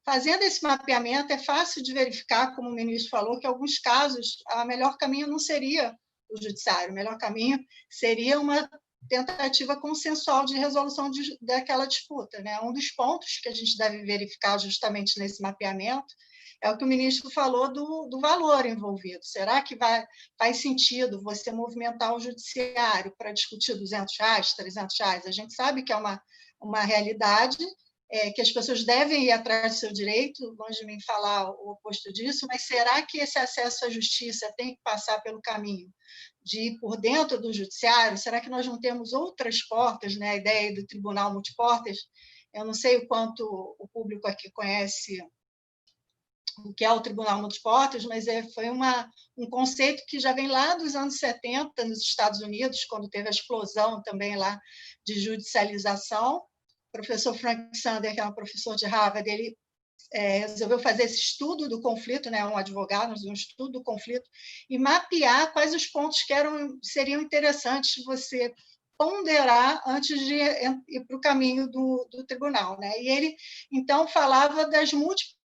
Speaker 3: Fazendo esse mapeamento, é fácil de verificar, como o ministro falou, que em alguns casos o melhor caminho não seria o judiciário, o melhor caminho seria uma tentativa consensual de resolução daquela disputa, né? Um dos pontos que a gente deve verificar justamente nesse mapeamento é o que o ministro falou do valor envolvido. Será que faz sentido você movimentar o judiciário para discutir R$200, R$300? A gente sabe que é uma realidade, que as pessoas devem ir atrás do seu direito, longe de mim falar o oposto disso, mas será que esse acesso à justiça tem que passar pelo caminho de ir por dentro do judiciário? Será que nós não temos outras portas, né? A ideia do tribunal multiportas, eu não sei o quanto o público aqui conhece o que é o tribunal multiportas, mas foi um conceito que já vem lá dos anos 70, nos Estados Unidos, quando teve a explosão também lá de judicialização. O professor Frank Sander, que é um professor de Harvard, ele resolveu fazer esse estudo do conflito, né, um advogado, um estudo do conflito, e mapear quais os pontos que seriam interessantes você ponderar antes de ir para o caminho do tribunal, né? E ele, então, falava das múltiplas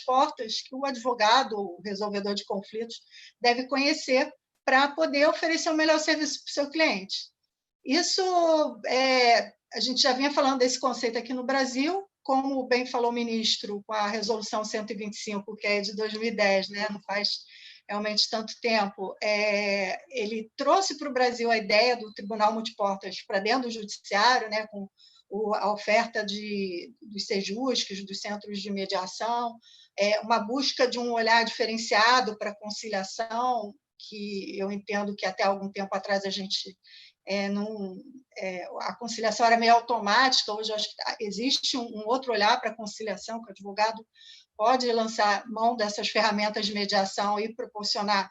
Speaker 3: portas que o advogado, o resolvedor de conflitos, deve conhecer para poder oferecer o melhor serviço para o seu cliente. Isso, a gente já vinha falando desse conceito aqui no Brasil, como bem falou o ministro, com a resolução 125, que é de 2010, né? Não faz realmente tanto tempo, ele trouxe para o Brasil a ideia do tribunal multiportas para dentro do judiciário, né? Com a oferta dos sejusques, dos centros de mediação, uma busca de um olhar diferenciado para a conciliação, que eu entendo que até algum tempo atrás a gente a conciliação era meio automática. Hoje eu acho que existe um outro olhar para a conciliação, que o advogado pode lançar mão dessas ferramentas de mediação e proporcionar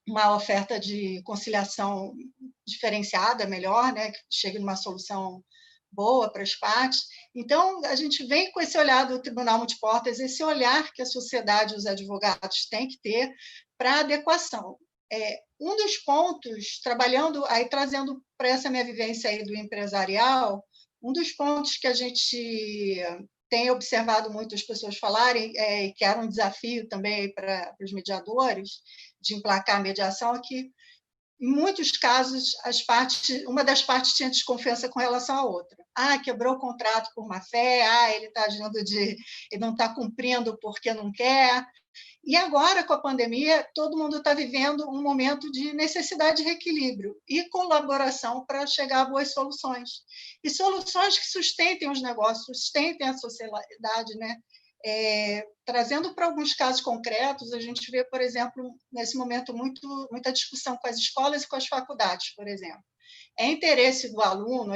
Speaker 3: uma oferta de conciliação diferenciada, melhor, né, que chegue numa solução boa para as partes. Então, a gente vem com esse olhar do tribunal multiportas, esse olhar que a sociedade e os advogados têm que ter para adequação. Um dos pontos, trazendo para essa minha vivência aí do empresarial, um dos pontos que a gente tem observado muitas pessoas falarem, que era um desafio também para os mediadores, de emplacar a mediação, é que, em muitos casos, uma das partes tinha desconfiança com relação à outra. Quebrou o contrato por má fé, ele está agindo ele não está cumprindo porque não quer. E agora, com a pandemia, todo mundo está vivendo um momento de necessidade de reequilíbrio e colaboração para chegar a boas soluções. E soluções que sustentem os negócios, sustentem a sociedade, né? Trazendo para alguns casos concretos, a gente vê, por exemplo, nesse momento, muita discussão com as escolas e com as faculdades, por exemplo. É interesse do aluno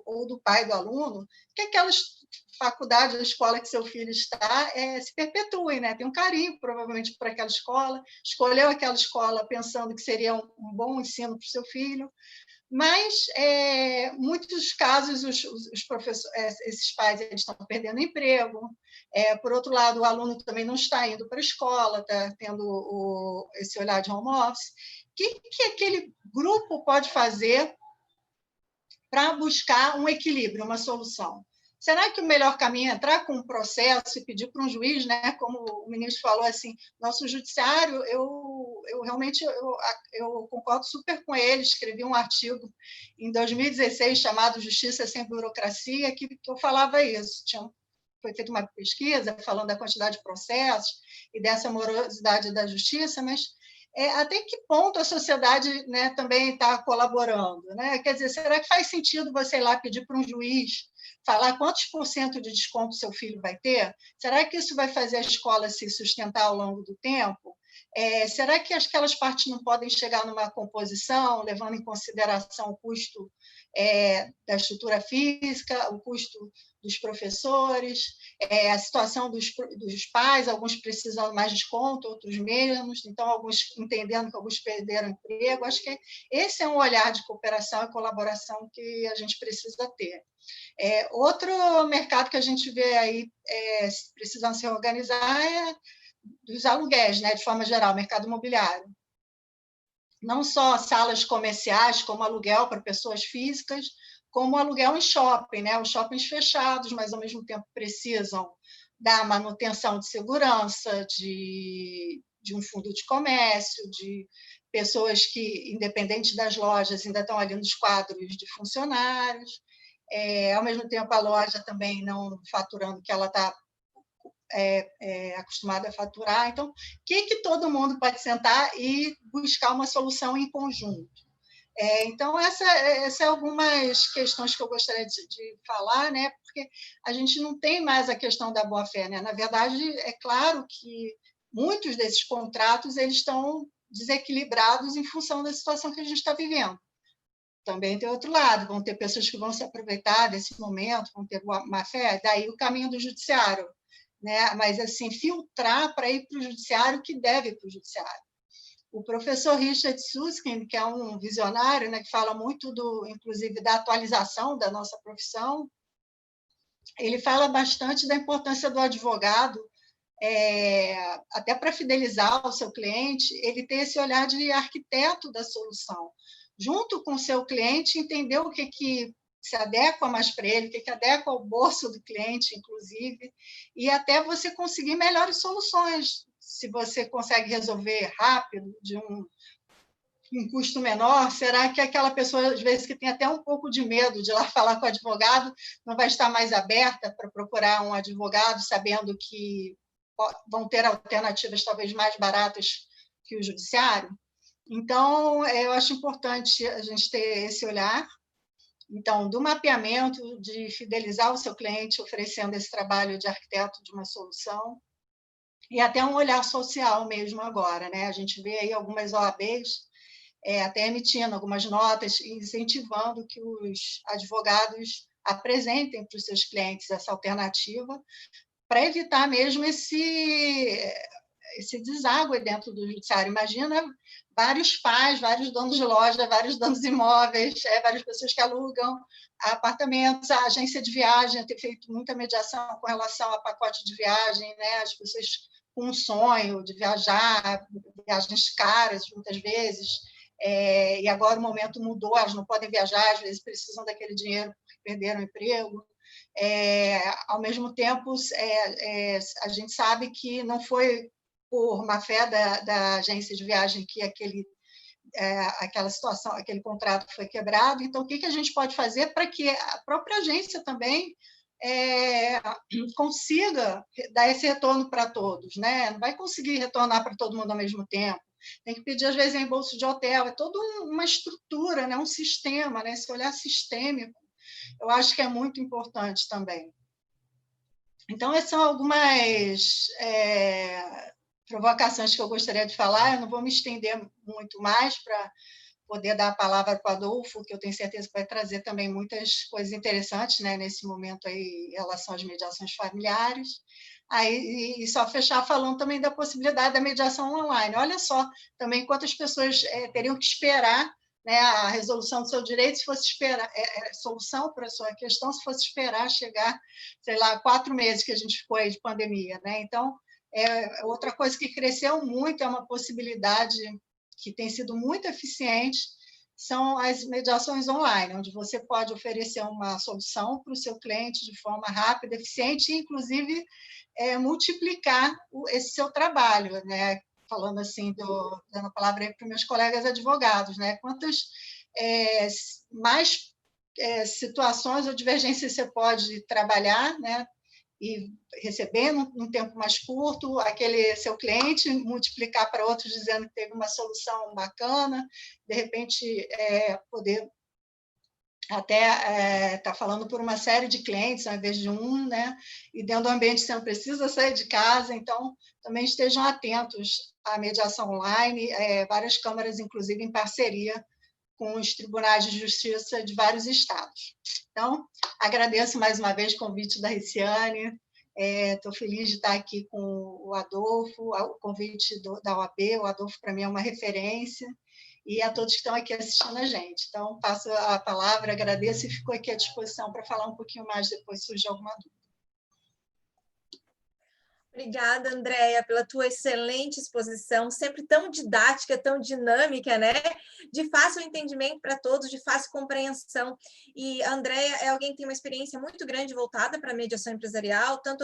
Speaker 3: ou do pai do aluno que aquelas faculdade ou escola que seu filho está se perpetue, né? Tem um carinho, provavelmente, por aquela escola, escolheu aquela escola pensando que seria um bom ensino para o seu filho, mas, em muitos casos, os professores, esses pais estão perdendo emprego. Por outro lado, o aluno também não está indo para a escola, está tendo esse olhar de home office. O que aquele grupo pode fazer para buscar um equilíbrio, uma solução? Será que o melhor caminho é entrar com um processo e pedir para um juiz, né? Como o ministro falou, assim, nosso judiciário, eu realmente concordo super com ele, escrevi um artigo em 2016 chamado Justiça Sem Burocracia, que eu falava isso. Foi feita uma pesquisa falando da quantidade de processos e dessa morosidade da justiça, mas até que ponto a sociedade, né, também está colaborando, né? Quer dizer, será que faz sentido você ir lá pedir para um juiz falar quantos % de desconto seu filho vai ter? Será que isso vai fazer a escola se sustentar ao longo do tempo? Será que aquelas partes não podem chegar numa composição, levando em consideração o custo da estrutura física, o custo dos professores, a situação dos pais, alguns precisam mais desconto, outros menos, então alguns entendendo que alguns perderam emprego. Acho que esse é um olhar de cooperação e colaboração que a gente precisa ter. Outro mercado que a gente vê aí precisando se organizar é dos aluguéis, né, de forma geral, mercado imobiliário. Não só salas comerciais, como aluguel para pessoas físicas, como aluguel em shopping, né? Os shoppings fechados, mas ao mesmo tempo precisam da manutenção de segurança, de um fundo de comércio, de pessoas que, independente das lojas, ainda estão ali nos quadros de funcionários. Ao mesmo tempo, a loja também não faturando o que ela está acostumada a faturar. Então, o que todo mundo pode sentar e buscar uma solução em conjunto? Então, essas são algumas questões que eu gostaria de falar, né? Porque a gente não tem mais a questão da boa-fé, né? Na verdade, é claro que muitos desses contratos eles estão desequilibrados em função da situação que a gente está vivendo. Também tem outro lado, vão ter pessoas que vão se aproveitar desse momento, vão ter má-fé, daí o caminho do judiciário, né? Mas, assim, filtrar para ir para o judiciário o que deve ir para o judiciário. O professor Richard Susskind, que é um visionário, né, que fala muito, inclusive, da atualização da nossa profissão, ele fala bastante da importância do advogado, até para fidelizar o seu cliente, ele ter esse olhar de arquiteto da solução. Junto com o seu cliente, entender o que se adequa mais para ele, o que adequa ao bolso do cliente, inclusive, e até você conseguir melhores soluções. Se você consegue resolver rápido, de um custo menor, será que aquela pessoa, às vezes, que tem até um pouco de medo de ir lá falar com o advogado, não vai estar mais aberta para procurar um advogado, sabendo que vão ter alternativas talvez mais baratas que o judiciário? Então, eu acho importante a gente ter esse olhar. Então, do mapeamento, de fidelizar o seu cliente, oferecendo esse trabalho de arquiteto de uma solução, e até um olhar social mesmo agora, né? A gente vê aí algumas OABs até emitindo algumas notas, incentivando que os advogados apresentem para os seus clientes essa alternativa, para evitar mesmo esse deságue dentro do judiciário. Imagina vários pais, vários donos de loja, vários donos de imóveis, várias pessoas que alugam apartamentos, a agência de viagem, ter feito muita mediação com relação a pacote de viagem, né? As pessoas com um sonho de viajar, viagens caras, muitas vezes, e agora o momento mudou, elas não podem viajar, às vezes precisam daquele dinheiro porque perderam o emprego. Ao mesmo tempo, a gente sabe que não foi por má-fé da agência de viagem que aquela situação, aquele contrato foi quebrado. Então, o que a gente pode fazer para que a própria agência também consiga dar esse retorno para todos, né? Não vai conseguir retornar para todo mundo ao mesmo tempo. Tem que pedir, às vezes, reembolso de hotel. É toda uma estrutura, né? Um sistema, né? Esse olhar sistêmico, eu acho que é muito importante também. Então, essas são algumas provocações que eu gostaria de falar. Eu não vou me estender muito mais para poder dar a palavra para o Adolfo, que eu tenho certeza que vai trazer também muitas coisas interessantes, né, nesse momento aí, em relação às mediações familiares. E só fechar falando também da possibilidade da mediação online. Olha só também quantas pessoas teriam que esperar, né, a resolução do seu direito, se fosse esperar, solução para a sua questão, se fosse esperar chegar, sei lá, 4 meses que a gente ficou aí de pandemia, né? Então, outra coisa que cresceu muito, é uma possibilidade que tem sido muito eficiente, são as mediações online, onde você pode oferecer uma solução para o seu cliente de forma rápida, eficiente, e, inclusive, multiplicar esse seu trabalho, né? Falando assim, dando a palavra aí para os meus colegas advogados, né? Quantas mais situações ou divergências você pode trabalhar, né? E receber num tempo mais curto, aquele seu cliente multiplicar para outros dizendo que teve uma solução bacana, de repente poder até estar falando por uma série de clientes, ao invés de um, né? E dentro do ambiente você não precisa sair de casa, então também estejam atentos à mediação online, várias câmaras, inclusive, em parceria com os tribunais de justiça de vários estados. Então, agradeço mais uma vez o convite da Riciane, estou feliz de estar aqui com o Adolfo, o convite da OAB, o Adolfo para mim é uma referência, e a todos que estão aqui assistindo a gente. Então, passo a palavra, agradeço e fico aqui à disposição para falar um pouquinho mais depois se surgir alguma dúvida.
Speaker 1: Obrigada, Andréia, pela tua excelente exposição, sempre tão didática, tão dinâmica, né? De fácil entendimento para todos, de fácil compreensão. E a Andréia é alguém que tem uma experiência muito grande voltada para a mediação empresarial, tanto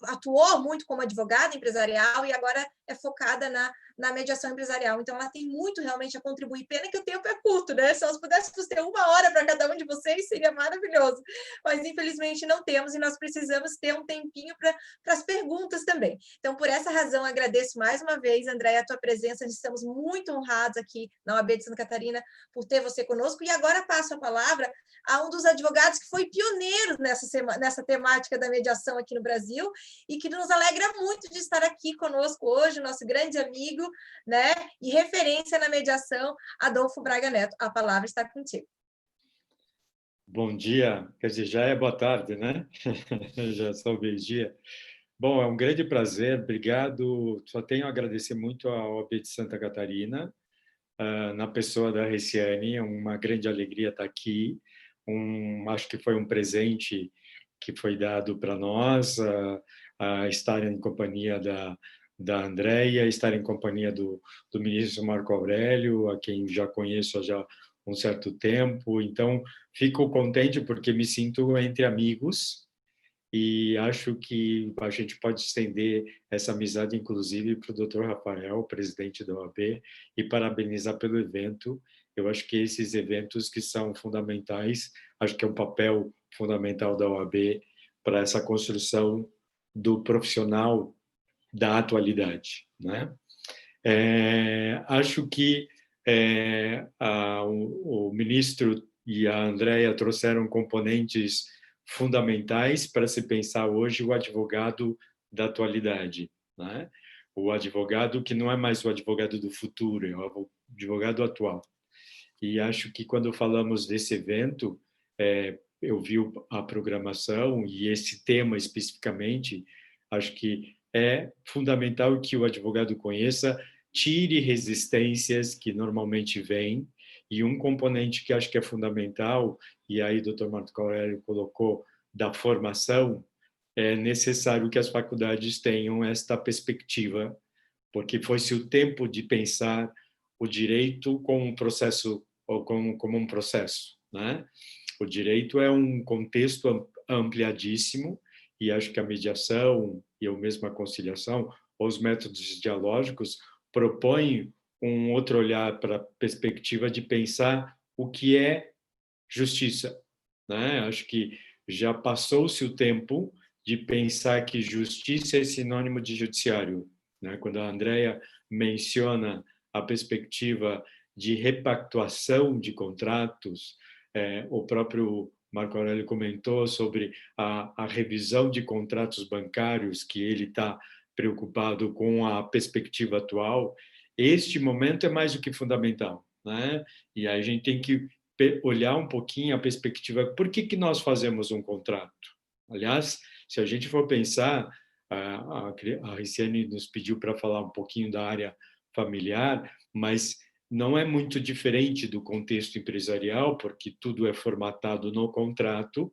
Speaker 1: atuou muito como advogada empresarial e agora é focada na mediação empresarial. Então, ela tem muito realmente a contribuir. Pena que o tempo é curto, né? Se nós pudéssemos ter 1 hora para cada um de vocês, seria maravilhoso. Mas, infelizmente, não temos e nós precisamos ter um tempinho para as perguntas também. Então, por essa razão, agradeço mais uma vez, Andréia, a tua presença. Estamos muito honrados aqui na OAB de Santa Catarina por ter você conosco. E agora passo a palavra a um dos advogados que foi pioneiro nessa temática da mediação aqui no Brasil e que nos alegra muito de estar aqui conosco hoje, nosso grande amigo, né, e referência na mediação, Adolfo Braga Neto. A palavra está contigo.
Speaker 4: Bom dia, quer dizer, já é boa tarde, né? Já são meio-dia. Bom, é um grande prazer, obrigado. Só tenho a agradecer muito à OAB de Santa Catarina, na pessoa da Riciane, é uma grande alegria estar aqui. Acho que foi um presente que foi dado para nós, estar em companhia da Andréia, estar em companhia do ministro Marco Aurélio, a quem já conheço há já um certo tempo. Então, fico contente porque me sinto entre amigos e acho que a gente pode estender essa amizade, inclusive, para o Dr. Rafael, presidente da OAB, e parabenizar pelo evento. Eu acho que esses eventos que são fundamentais, acho que é um papel fundamental da OAB para essa construção do profissional da atualidade, né? Acho que o ministro e a Andréia trouxeram componentes fundamentais para se pensar hoje o advogado da atualidade, né? O advogado que não é mais o advogado do futuro, é o advogado atual. E acho que quando falamos desse evento, eu vi a programação e esse tema especificamente, acho que é fundamental que o advogado conheça, tire resistências que normalmente vêm, e um componente que acho que é fundamental, e aí o Dr. Marco Aurélio colocou, da formação, é necessário que as faculdades tenham esta perspectiva, porque foi-se o tempo de pensar o direito como um processo, ou como um processo, né? O direito é um contexto ampliadíssimo, e acho que a mediação e a mesma conciliação, ou os métodos dialógicos, propõem um outro olhar para a perspectiva de pensar o que é justiça, né? Acho que já passou-se o tempo de pensar que justiça é sinônimo de judiciário, né? Quando a Andréia menciona a perspectiva de repactuação de contratos, o próprio Marco Aurélio comentou sobre a revisão de contratos bancários, que ele está preocupado com a perspectiva atual. Este momento é mais do que fundamental, né? E aí a gente tem que olhar um pouquinho a perspectiva. Por que nós fazemos um contrato? Aliás, se a gente for pensar, a Riciane nos pediu para falar um pouquinho da área familiar, mas não é muito diferente do contexto empresarial, porque tudo é formatado no contrato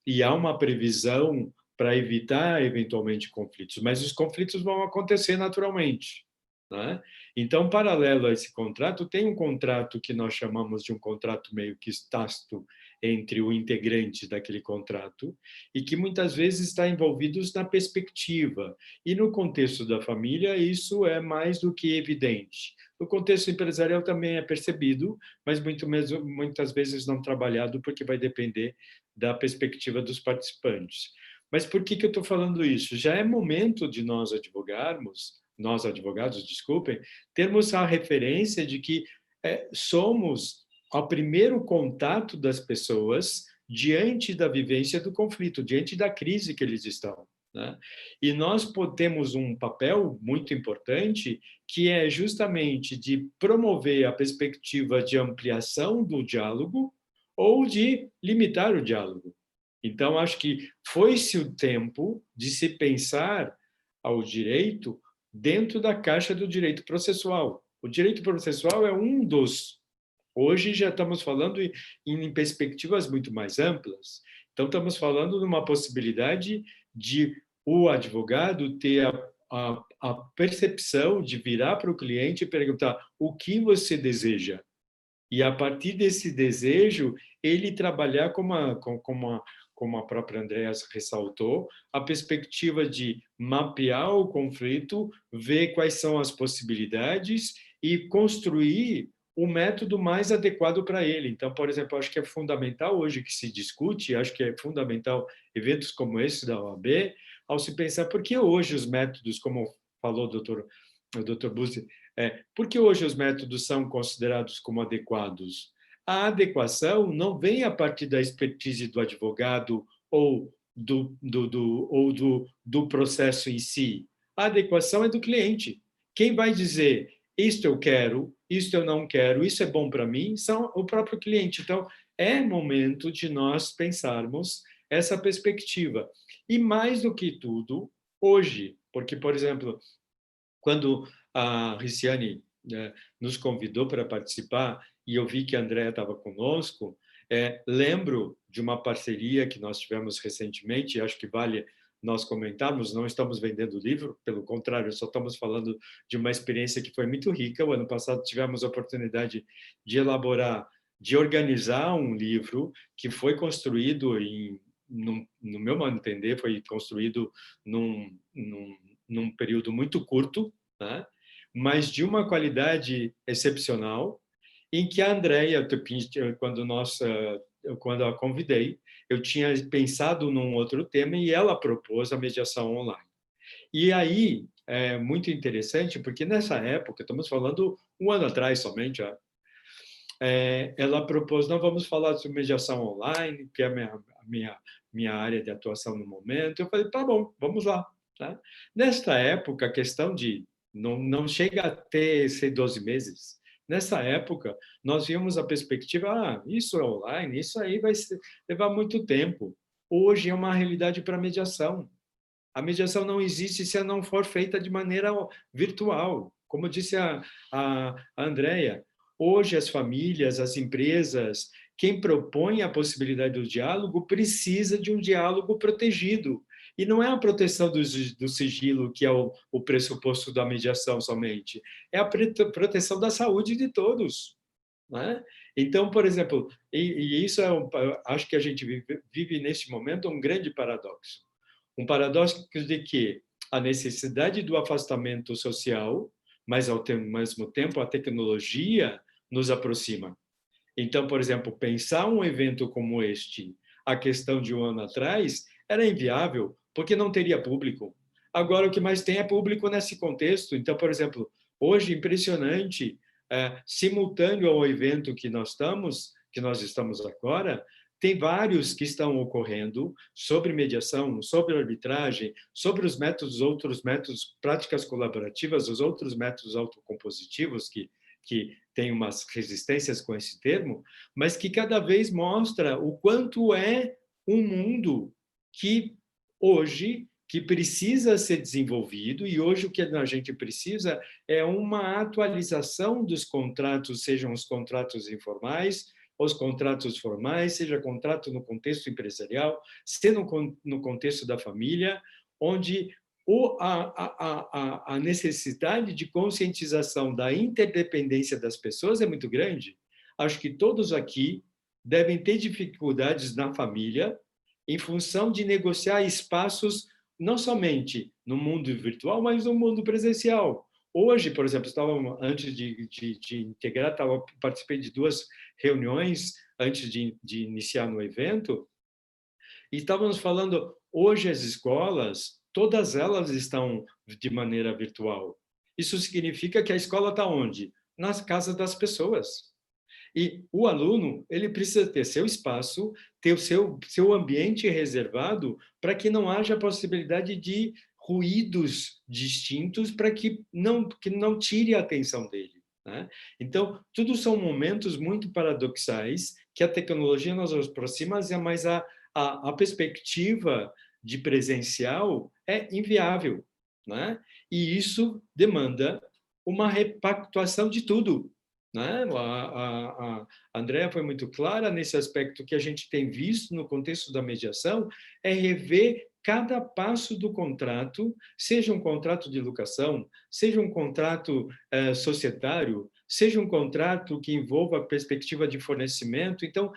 Speaker 4: e há uma previsão para evitar, eventualmente, conflitos. Mas os conflitos vão acontecer naturalmente, né? Então, paralelo a esse contrato, tem um contrato que nós chamamos de um contrato meio que tácito entre o integrante daquele contrato e que muitas vezes está envolvido na perspectiva. E no contexto da família, isso é mais do que evidente. No contexto empresarial também é percebido, mas muitas vezes não trabalhado, porque vai depender da perspectiva dos participantes. Mas por que eu estou falando isso? Já é momento de nós advogados, desculpem, termos a referência de que somos o primeiro contato das pessoas diante da vivência do conflito, diante da crise que eles estão. né? E nós temos um papel muito importante, que é justamente de promover a perspectiva de ampliação do diálogo ou de limitar o diálogo. Então, acho que foi-se o tempo de se pensar ao direito dentro da caixa do direito processual. O direito processual é um dos. Hoje já estamos falando em perspectivas muito mais amplas. Então, estamos falando de uma possibilidade de o advogado ter a percepção de virar para o cliente e perguntar o que você deseja. E, a partir desse desejo, ele trabalhar como a própria Andrea ressaltou, a perspectiva de mapear o conflito, ver quais são as possibilidades e construir o método mais adequado para ele. Então, por exemplo, acho que é fundamental hoje que se discute, acho que é fundamental eventos como esse da OAB, ao se pensar por que hoje os métodos, como falou o Dr. Bussi, por que hoje os métodos são considerados como adequados? A adequação não vem a partir da expertise do advogado ou do processo em si. A adequação é do cliente. Quem vai dizer isto eu quero, isto eu não quero, isso é bom para mim, são o próprio cliente. Então, é momento de nós pensarmos essa perspectiva. E mais do que tudo, hoje, porque, por exemplo, quando a Riciane nos convidou para participar e eu vi que a Andrea estava conosco, lembro de uma parceria que nós tivemos recentemente, acho que vale nós comentarmos, não estamos vendendo o livro, pelo contrário, só estamos falando de uma experiência que foi muito rica. O ano passado tivemos a oportunidade de elaborar, de organizar um livro que foi construído, no meu modo de entender, foi construído num período muito curto, né? Mas de uma qualidade excepcional, em que a Andrea, quando a convidei, eu tinha pensado num outro tema e ela propôs a mediação online. E aí, é muito interessante, porque nessa época, estamos falando um ano atrás somente, ela propôs, não vamos falar sobre mediação online, que é a minha área de atuação no momento. Eu falei, tá bom, vamos lá. Tá? Nesta época, a questão de não chega a ser 12 meses. Nessa época, nós vimos a perspectiva, isso é online, isso aí vai levar muito tempo. Hoje é uma realidade para a mediação. A mediação não existe se ela não for feita de maneira virtual. Como disse a Andrea, hoje as famílias, as empresas, quem propõe a possibilidade do diálogo precisa de um diálogo protegido. E não é a proteção do sigilo que é o pressuposto da mediação somente, é a proteção da saúde de todos. Né? Então, por exemplo, e isso acho que a gente vive neste momento um grande paradoxo. Um paradoxo de que a necessidade do afastamento social, mas ao mesmo tempo a tecnologia nos aproxima. Então, por exemplo, pensar um evento como este, a questão de um ano atrás, era inviável, porque não teria público. Agora, o que mais tem é público nesse contexto. Então, por exemplo, hoje, impressionante, simultâneo ao evento que nós estamos agora, tem vários que estão ocorrendo sobre mediação, sobre arbitragem, sobre os métodos, outros métodos, práticas colaborativas, os outros métodos autocompositivos que tem umas resistências com esse termo, mas que cada vez mostra o quanto é um mundo que hoje que precisa ser desenvolvido, e hoje o que a gente precisa é uma atualização dos contratos, sejam os contratos informais, os contratos formais, seja contrato no contexto empresarial, seja no contexto da família, onde a necessidade de conscientização da interdependência das pessoas é muito grande. Acho que todos aqui devem ter dificuldades na família em função de negociar espaços não somente no mundo virtual, mas no mundo presencial. Hoje, por exemplo, antes de integrar, participei de 2 reuniões antes de iniciar no evento, e estávamos falando, hoje as escolas, todas elas estão de maneira virtual. Isso significa que a escola está onde? Nas casas das pessoas. E o aluno, ele precisa ter seu espaço, ter o seu ambiente reservado para que não haja possibilidade de ruídos distintos para que não tire a atenção dele, né? Então, tudo são momentos muito paradoxais que a tecnologia nos aproxima, mas a perspectiva de presencial é inviável, né? E isso demanda uma repactuação de tudo, né? A Andrea foi muito clara nesse aspecto que a gente tem visto no contexto da mediação, é rever cada passo do contrato, seja um contrato de locação, seja um contrato societário, seja um contrato que envolva a perspectiva de fornecimento, então,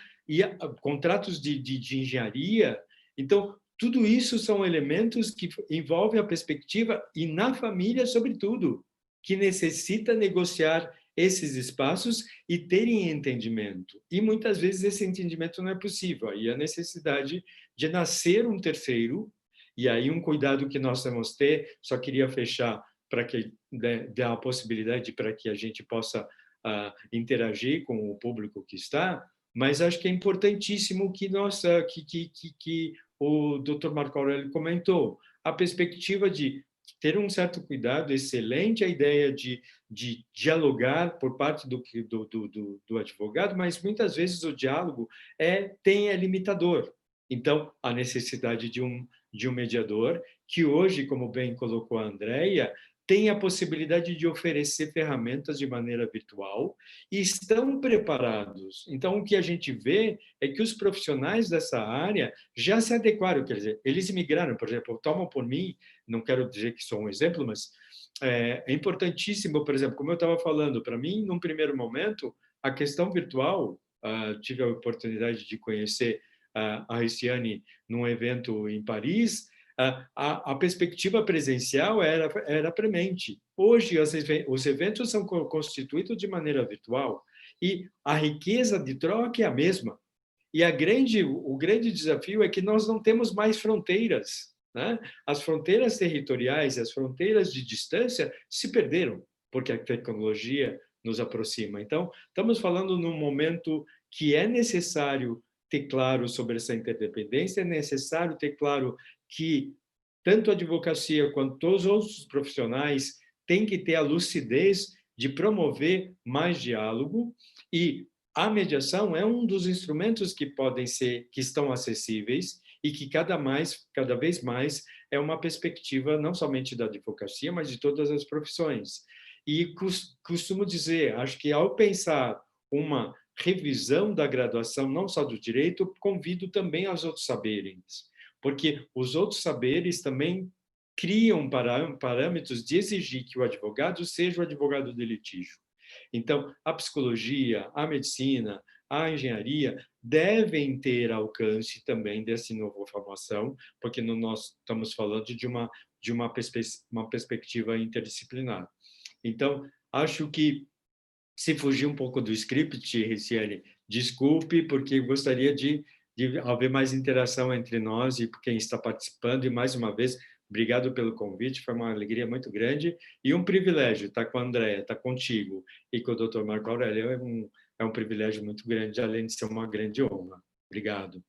Speaker 4: contratos de engenharia. Então, tudo isso são elementos que envolvem a perspectiva, e na família, sobretudo, que necessita negociar esses espaços e terem entendimento. E muitas vezes esse entendimento não é possível. Aí a necessidade de nascer um terceiro, e aí um cuidado que nós temos que ter, só queria fechar para que dê a possibilidade para que a gente possa interagir com o público que está, mas acho que é importantíssimo que o Dr. Marco Aurélio comentou, a perspectiva de ter um certo cuidado, excelente a ideia de dialogar por parte do advogado, mas muitas vezes o diálogo é limitador. Então, a necessidade de um mediador, que hoje, como bem colocou a Andrea, tem a possibilidade de oferecer ferramentas de maneira virtual e estão preparados. Então, o que a gente vê é que os profissionais dessa área já se adequaram, quer dizer, eles migraram, por exemplo, tomam por mim, não quero dizer que sou um exemplo, mas é importantíssimo, por exemplo, como eu estava falando, para mim, num primeiro momento, a questão virtual, tive a oportunidade de conhecer a Riciane num evento em Paris, a perspectiva presencial era premente. Hoje, os eventos são constituídos de maneira virtual e a riqueza de troca é a mesma. E o grande desafio é que nós não temos mais fronteiras, né? As fronteiras territoriais, as fronteiras de distância se perderam, porque a tecnologia nos aproxima. Então, estamos falando num momento que é necessário ter claro sobre essa interdependência, é necessário ter claro que tanto a advocacia quanto todos os outros profissionais têm que ter a lucidez de promover mais diálogo, e a mediação é um dos instrumentos que estão acessíveis e que cada vez mais é uma perspectiva não somente da advocacia, mas de todas as profissões. E costumo dizer, acho que ao pensar uma revisão da graduação, não só do direito, convido também aos outros saberes, porque os outros saberes também criam parâmetros de exigir que o advogado seja o advogado de litígio. Então, a psicologia, a medicina, a engenharia devem ter alcance também dessa nova formação, porque nós estamos falando de uma perspectiva interdisciplinar. Então, acho que, se fugir um pouco do script, Riciane, desculpe, porque gostaria de haver mais interação entre nós e quem está participando. E, mais uma vez, obrigado pelo convite, foi uma alegria muito grande e um privilégio estar com a Andrea, estar contigo e com o Dr. Marco Aurélio. É um privilégio muito grande, além de ser uma grande honra. Obrigado.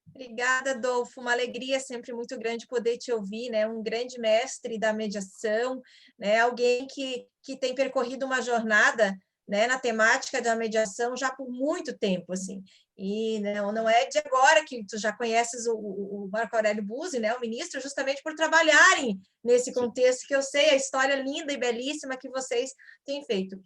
Speaker 1: Obrigada, Adolfo. Uma alegria sempre muito grande poder te ouvir, né? Um grande mestre da mediação, né? Alguém que tem percorrido uma jornada, né, na temática da mediação já por muito tempo, assim. E não é de agora que tu já conheces o Marco Aurélio Buzzi, né, o ministro, justamente por trabalharem nesse contexto, que eu sei a história linda e belíssima que vocês têm feito.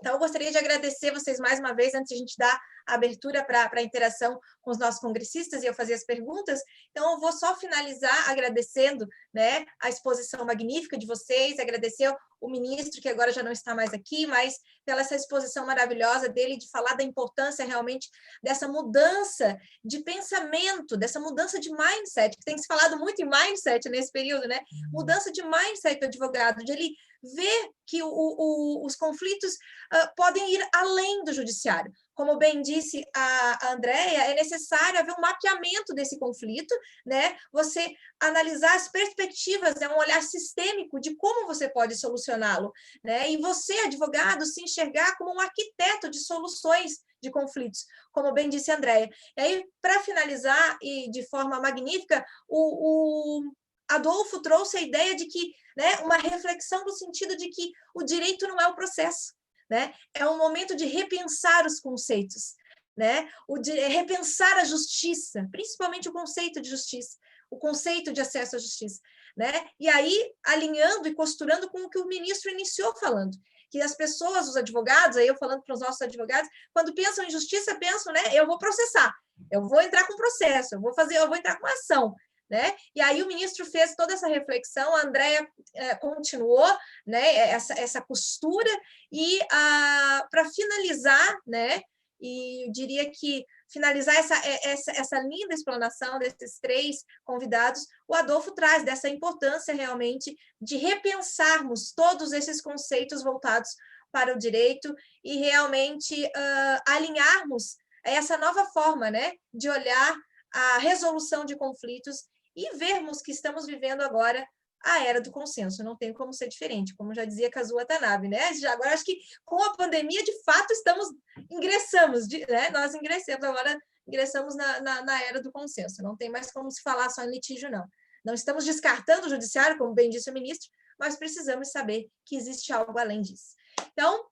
Speaker 1: Então, eu gostaria de agradecer vocês mais uma vez, antes de a gente dar a abertura para a interação com os nossos congressistas e eu fazer as perguntas. Então, eu vou só finalizar agradecendo, né, a exposição magnífica de vocês, agradecer o ministro, que agora já não está mais aqui, mas pela essa exposição maravilhosa dele, de falar da importância realmente dessa mudança de pensamento, dessa mudança de mindset, que tem se falado muito em mindset nesse período, né? Mudança de mindset do advogado, de ele ver que os conflitos podem ir além do judiciário. como bem disse a Andréia, é necessário haver um mapeamento desse conflito, né? Você analisar as perspectivas, um olhar sistêmico de como você pode solucioná-lo, né? E você, advogado, se enxergar como um arquiteto de soluções de conflitos, como bem disse a Andréia. E aí, para finalizar, e de forma magnífica, o Adolfo trouxe a ideia de que, né, uma reflexão no sentido de que o direito não é o processo, né? É um momento de repensar os conceitos, né? Repensar a justiça, principalmente o conceito de justiça, o conceito de acesso à justiça, né? E aí, alinhando e costurando com o que o ministro iniciou falando, que as pessoas, os advogados, aí eu falando para os nossos advogados, quando pensam em justiça, pensam, né? Eu vou processar, eu vou entrar com processo, eu vou entrar com ação, né? E aí o ministro fez toda essa reflexão, a Andréia continuou, né, essa costura, e para finalizar, né, e eu diria que finalizar essa linda explanação desses 3 convidados, o Adolfo traz dessa importância realmente de repensarmos todos esses conceitos voltados para o direito e realmente alinharmos essa nova forma, né, de olhar a resolução de conflitos e vermos que estamos vivendo agora a era do consenso, não tem como ser diferente, como já dizia Kazuo Watanabe, né? Agora, acho que com a pandemia, de fato, nós ingressamos na era do consenso, não tem mais como se falar só em litígio, não. Não estamos descartando o judiciário, como bem disse o ministro, mas precisamos saber que existe algo além disso. Então,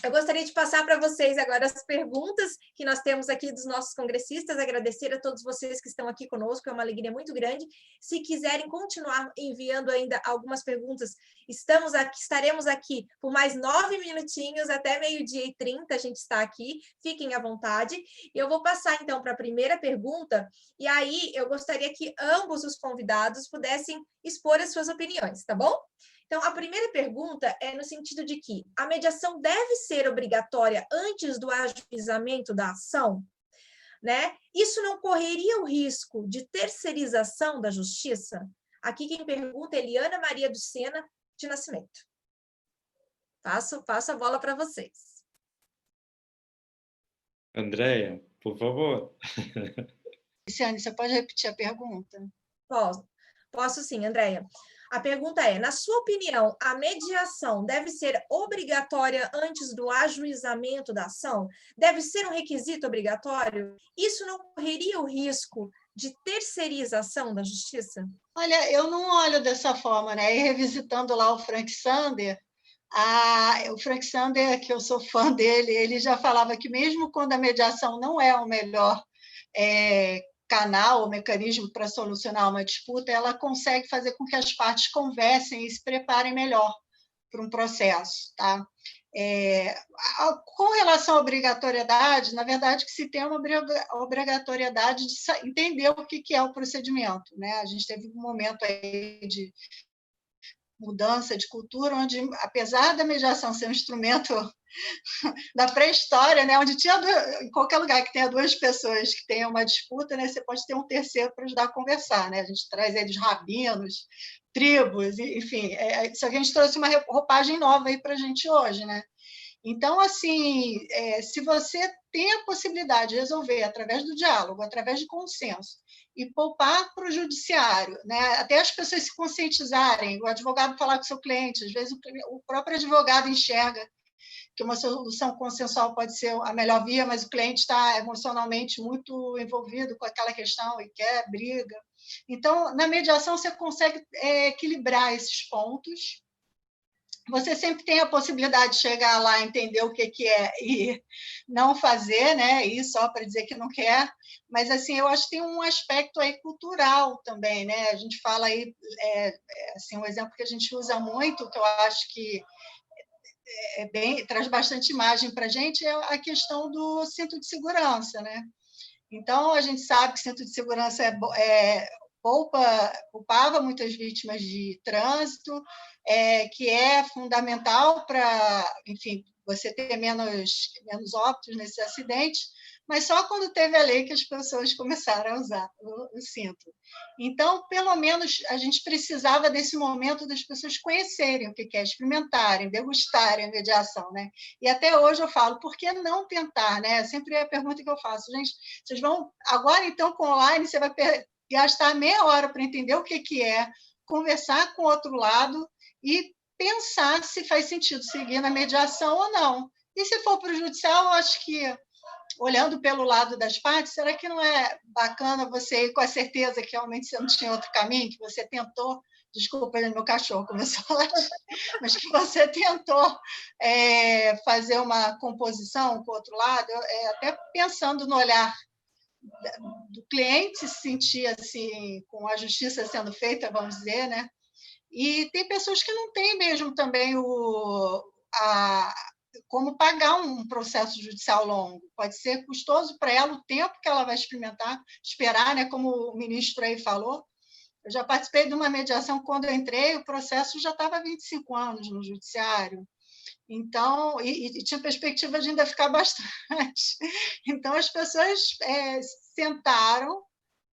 Speaker 1: eu gostaria de passar para vocês agora as perguntas que nós temos aqui dos nossos congressistas, agradecer a todos vocês que estão aqui conosco, é uma alegria muito grande. Se quiserem continuar enviando ainda algumas perguntas, estaremos aqui por mais 9 minutinhos, até 12h30 a gente está aqui, fiquem à vontade. E eu vou passar então para a primeira pergunta, e aí eu gostaria que ambos os convidados pudessem expor as suas opiniões, tá bom? Então, a primeira pergunta é no sentido de que a mediação deve ser obrigatória antes do ajuizamento da ação, né? Isso não correria o risco de terceirização da justiça? Aqui quem pergunta é Eliana Maria do Sena de Nascimento. Passo a bola para vocês.
Speaker 4: Andréia, por favor.
Speaker 3: Luciane, você pode repetir a pergunta?
Speaker 1: Posso sim, Andréia. A pergunta é, na sua opinião, a mediação deve ser obrigatória antes do ajuizamento da ação? Deve ser um requisito obrigatório? Isso não correria o risco de terceirização da justiça?
Speaker 3: Olha, eu não olho dessa forma, né? E revisitando lá o Frank Sander, o Frank Sander, que eu sou fã dele, ele já falava que mesmo quando a mediação não é o melhor canal ou mecanismo para solucionar uma disputa, ela consegue fazer com que as partes conversem e se preparem melhor para um processo, tá? Com relação à obrigatoriedade, na verdade, que se tem uma obrigatoriedade de entender o que é o procedimento, né? A gente teve um momento aí de mudança de cultura, onde, apesar da mediação ser um instrumento da pré-história, né, onde tinha em qualquer lugar que tenha 2 pessoas que tenham uma disputa, né, você pode ter um terceiro para ajudar a conversar, né? A gente traz aí os rabinos, tribos, enfim, só que a gente trouxe uma roupagem nova aí para a gente hoje, né? Então, assim, se você tem a possibilidade de resolver através do diálogo, através de consenso, e poupar para o judiciário, né? Até as pessoas se conscientizarem, o advogado falar com o seu cliente, às vezes o próprio advogado enxerga que uma solução consensual pode ser a melhor via, mas o cliente está emocionalmente muito envolvido com aquela questão e quer briga. Então, na mediação, você consegue equilibrar esses pontos. Você sempre tem a possibilidade de chegar lá, entender o que é e não fazer, né? Ir só para dizer que não quer. Mas, assim, eu acho que tem um aspecto aí cultural também, né? A gente fala aí, assim, um exemplo que a gente usa muito, que eu acho que traz bastante imagem para a gente, é a questão do cinto de segurança, né? Então, a gente sabe que cinto de segurança poupava muitas vítimas de trânsito, que é fundamental para, enfim, você ter menos óbitos nesses acidentes, mas só quando teve a lei que as pessoas começaram a usar o cinto. Então, pelo menos, a gente precisava desse momento das pessoas conhecerem o que é, experimentarem, degustarem a mediação, né? E até hoje eu falo, por que não tentar, né? Sempre é a pergunta que eu faço, gente, vocês vão, agora então com online, você vai gastar meia hora para entender o que é, conversar com o outro lado e pensar se faz sentido seguir na mediação ou não. E se for para o judicial, eu acho que, olhando pelo lado das partes, será que não é bacana você ir com a certeza que realmente você não tinha outro caminho, que você tentou, desculpa, meu cachorro começou a latir, mas que você tentou fazer uma composição com o outro lado, até pensando no olhar do cliente, se sentir assim, com a justiça sendo feita, vamos dizer, né? E tem pessoas que não têm mesmo também como pagar um processo judicial longo. Pode ser custoso para ela o tempo que ela vai esperar, né? Como o ministro aí falou. Eu já participei de uma mediação, quando eu entrei, o processo já estava há 25 anos no judiciário. Então, e tinha perspectiva de ainda ficar bastante. Então, as pessoas sentaram,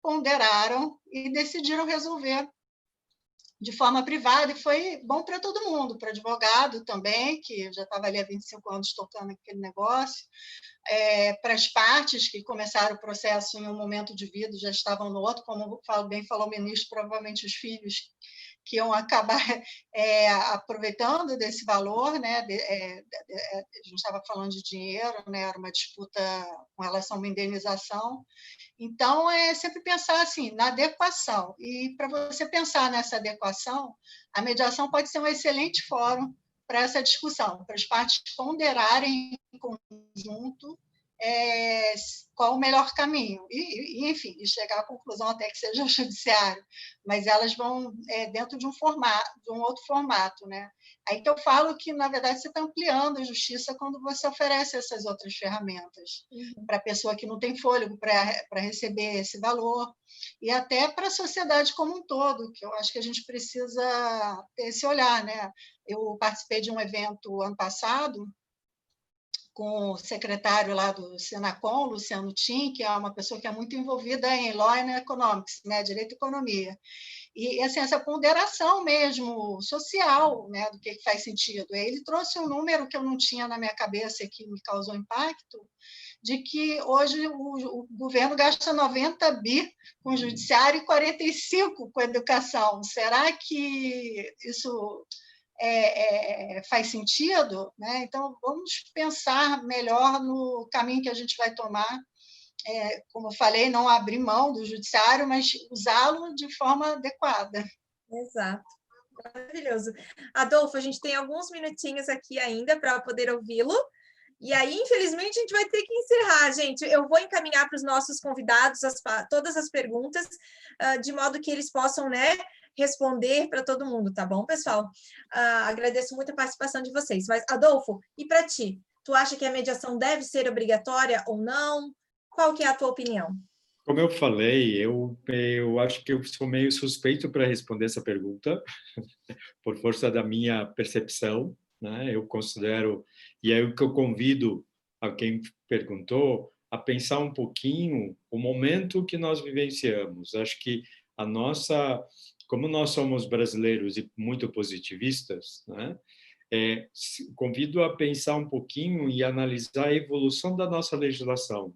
Speaker 3: ponderaram e decidiram resolver de forma privada, e foi bom para todo mundo, para o advogado também, que já estava ali há 25 anos tocando aquele negócio, para as partes que começaram o processo em um momento de vida, já estavam no outro, como bem falou o ministro, provavelmente os filhos que iam acabar aproveitando desse valor, né? A gente estava falando de dinheiro, né? Era uma disputa com relação a uma indenização. Então, é sempre pensar assim, na adequação. E para você pensar nessa adequação, a mediação pode ser um excelente fórum para essa discussão, para as partes ponderarem em conjunto qual o melhor caminho. E, enfim, e chegar à conclusão até que seja o judiciário, mas elas vão dentro de um outro formato, né? Aí que eu falo que, na verdade, você está ampliando a justiça quando você oferece essas outras ferramentas para a pessoa que não tem fôlego para receber esse valor, e até para a sociedade como um todo, que eu acho que a gente precisa ter esse olhar, né? Eu participei de um evento ano passado com o secretário lá do Senacom, Luciano Tim, que é uma pessoa que é muito envolvida em Law and Economics, né? Direito e Economia. E assim, essa ponderação mesmo social, né, do que faz sentido. Ele trouxe um número que eu não tinha na minha cabeça e que me causou impacto, de que hoje o governo gasta 90 bi com o judiciário e 45 com a educação. Será que isso faz sentido? Né? Então, vamos pensar melhor no caminho que a gente vai tomar. Como eu falei, não abrir mão do judiciário, mas usá-lo de forma adequada.
Speaker 1: Exato. Maravilhoso. Adolfo, a gente tem alguns minutinhos aqui ainda para poder ouvi-lo. E aí, infelizmente, a gente vai ter que encerrar, gente. Eu vou encaminhar para os nossos convidados todas as perguntas, de modo que eles possam, né, responder para todo mundo, tá bom, pessoal? Agradeço muito a participação de vocês. Mas, Adolfo, e para ti? Tu acha que a mediação deve ser obrigatória ou não? Qual que é a tua opinião?
Speaker 4: Como eu falei, eu acho que eu sou meio suspeito para responder essa pergunta, por força da minha percepção, né? Eu considero, e é o que eu convido a quem perguntou, a pensar um pouquinho o momento que nós vivenciamos. Acho que como nós somos brasileiros e muito positivistas, né? Convido a pensar um pouquinho e analisar a evolução da nossa legislação.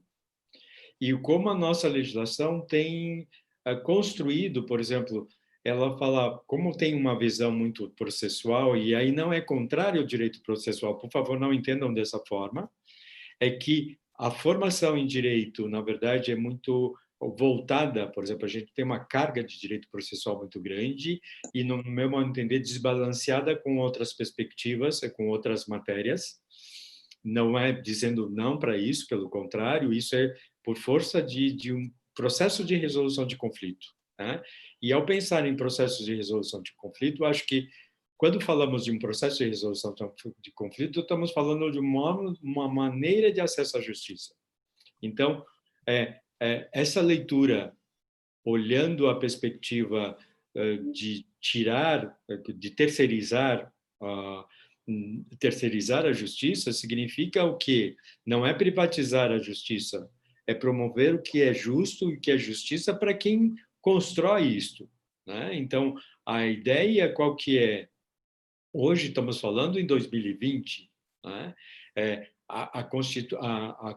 Speaker 4: E como a nossa legislação tem construído, por exemplo, ela fala, como tem uma visão muito processual, e aí não é contrário ao direito processual, por favor, não entendam dessa forma, é que a formação em direito, na verdade, é muito voltada, por exemplo, a gente tem uma carga de direito processual muito grande e, no meu modo de entender, desbalanceada com outras perspectivas, com outras matérias. Não é dizendo não para isso, pelo contrário, isso é por força de um processo de resolução de conflito, né? E ao pensar em processos de resolução de conflito, acho que quando falamos de um processo de resolução de conflito, estamos falando de uma maneira de acesso à justiça. Então, essa leitura, olhando a perspectiva de terceirizar terceirizar a justiça significa o quê? Não é privatizar a justiça, é promover o que é justo e o que é justiça para quem constrói isto, né? Então, a ideia qual que é? Hoje estamos falando em 2020, né? A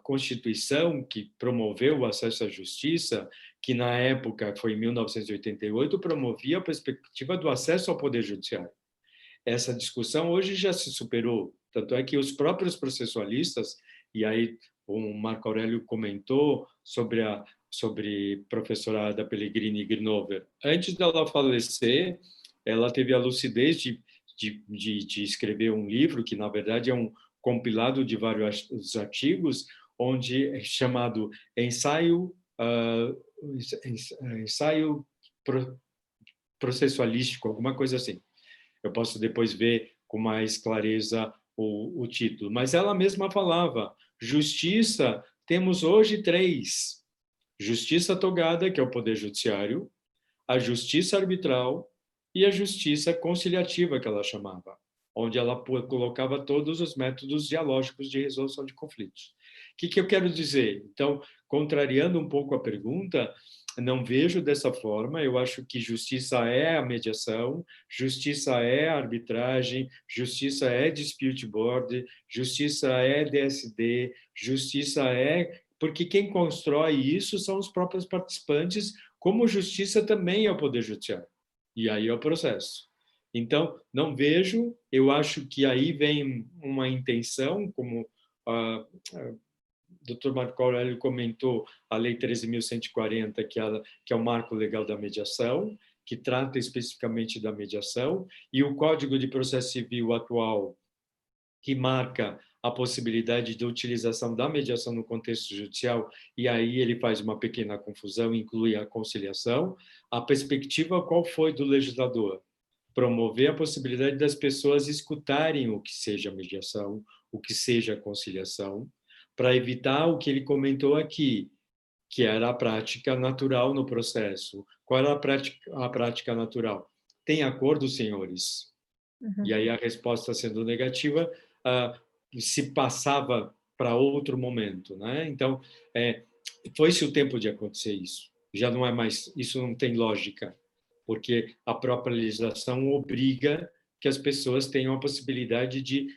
Speaker 4: Constituição que promoveu o acesso à justiça, que na época foi em 1988, promovia a perspectiva do acesso ao Poder Judiciário. Essa discussão hoje já se superou, tanto é que os próprios processualistas, e aí o Marco Aurélio comentou sobre a professora Ada Pellegrini Grinover, antes dela falecer, ela teve a lucidez de escrever um livro, que na verdade é um compilado de vários artigos, onde é chamado ensaio processualístico, alguma coisa assim. Eu posso depois ver com mais clareza o título. Mas ela mesma falava, justiça, temos hoje 3. Justiça togada, que é o Poder Judiciário, a justiça arbitral e a justiça conciliativa, que ela chamava, onde ela colocava todos os métodos dialógicos de resolução de conflitos. O que eu quero dizer? Então, contrariando um pouco a pergunta, não vejo dessa forma. Eu acho que justiça é a mediação, justiça é a arbitragem, justiça é dispute board, justiça é DSD, justiça é... Porque quem constrói isso são os próprios participantes, como justiça também é o Poder Judiciário. E aí é o processo. Então, não vejo, eu acho que aí vem uma intenção, como o Dr. Marco Aurélio comentou, a Lei 13.140, que é o marco legal da mediação, que trata especificamente da mediação, e o Código de Processo Civil atual, que marca a possibilidade de utilização da mediação no contexto judicial, e aí ele faz uma pequena confusão, inclui a conciliação. A perspectiva qual foi do legislador? Promover a possibilidade das pessoas escutarem o que seja mediação, o que seja conciliação, para evitar o que ele comentou aqui, que era a prática natural no processo. Qual era a prática natural? Tem acordo, senhores?
Speaker 1: Uhum.
Speaker 4: E aí a resposta sendo negativa, se passava para outro momento, né? Então, foi-se o tempo de acontecer isso. Já não é mais, isso não tem lógica, porque a própria legislação obriga que as pessoas tenham a possibilidade de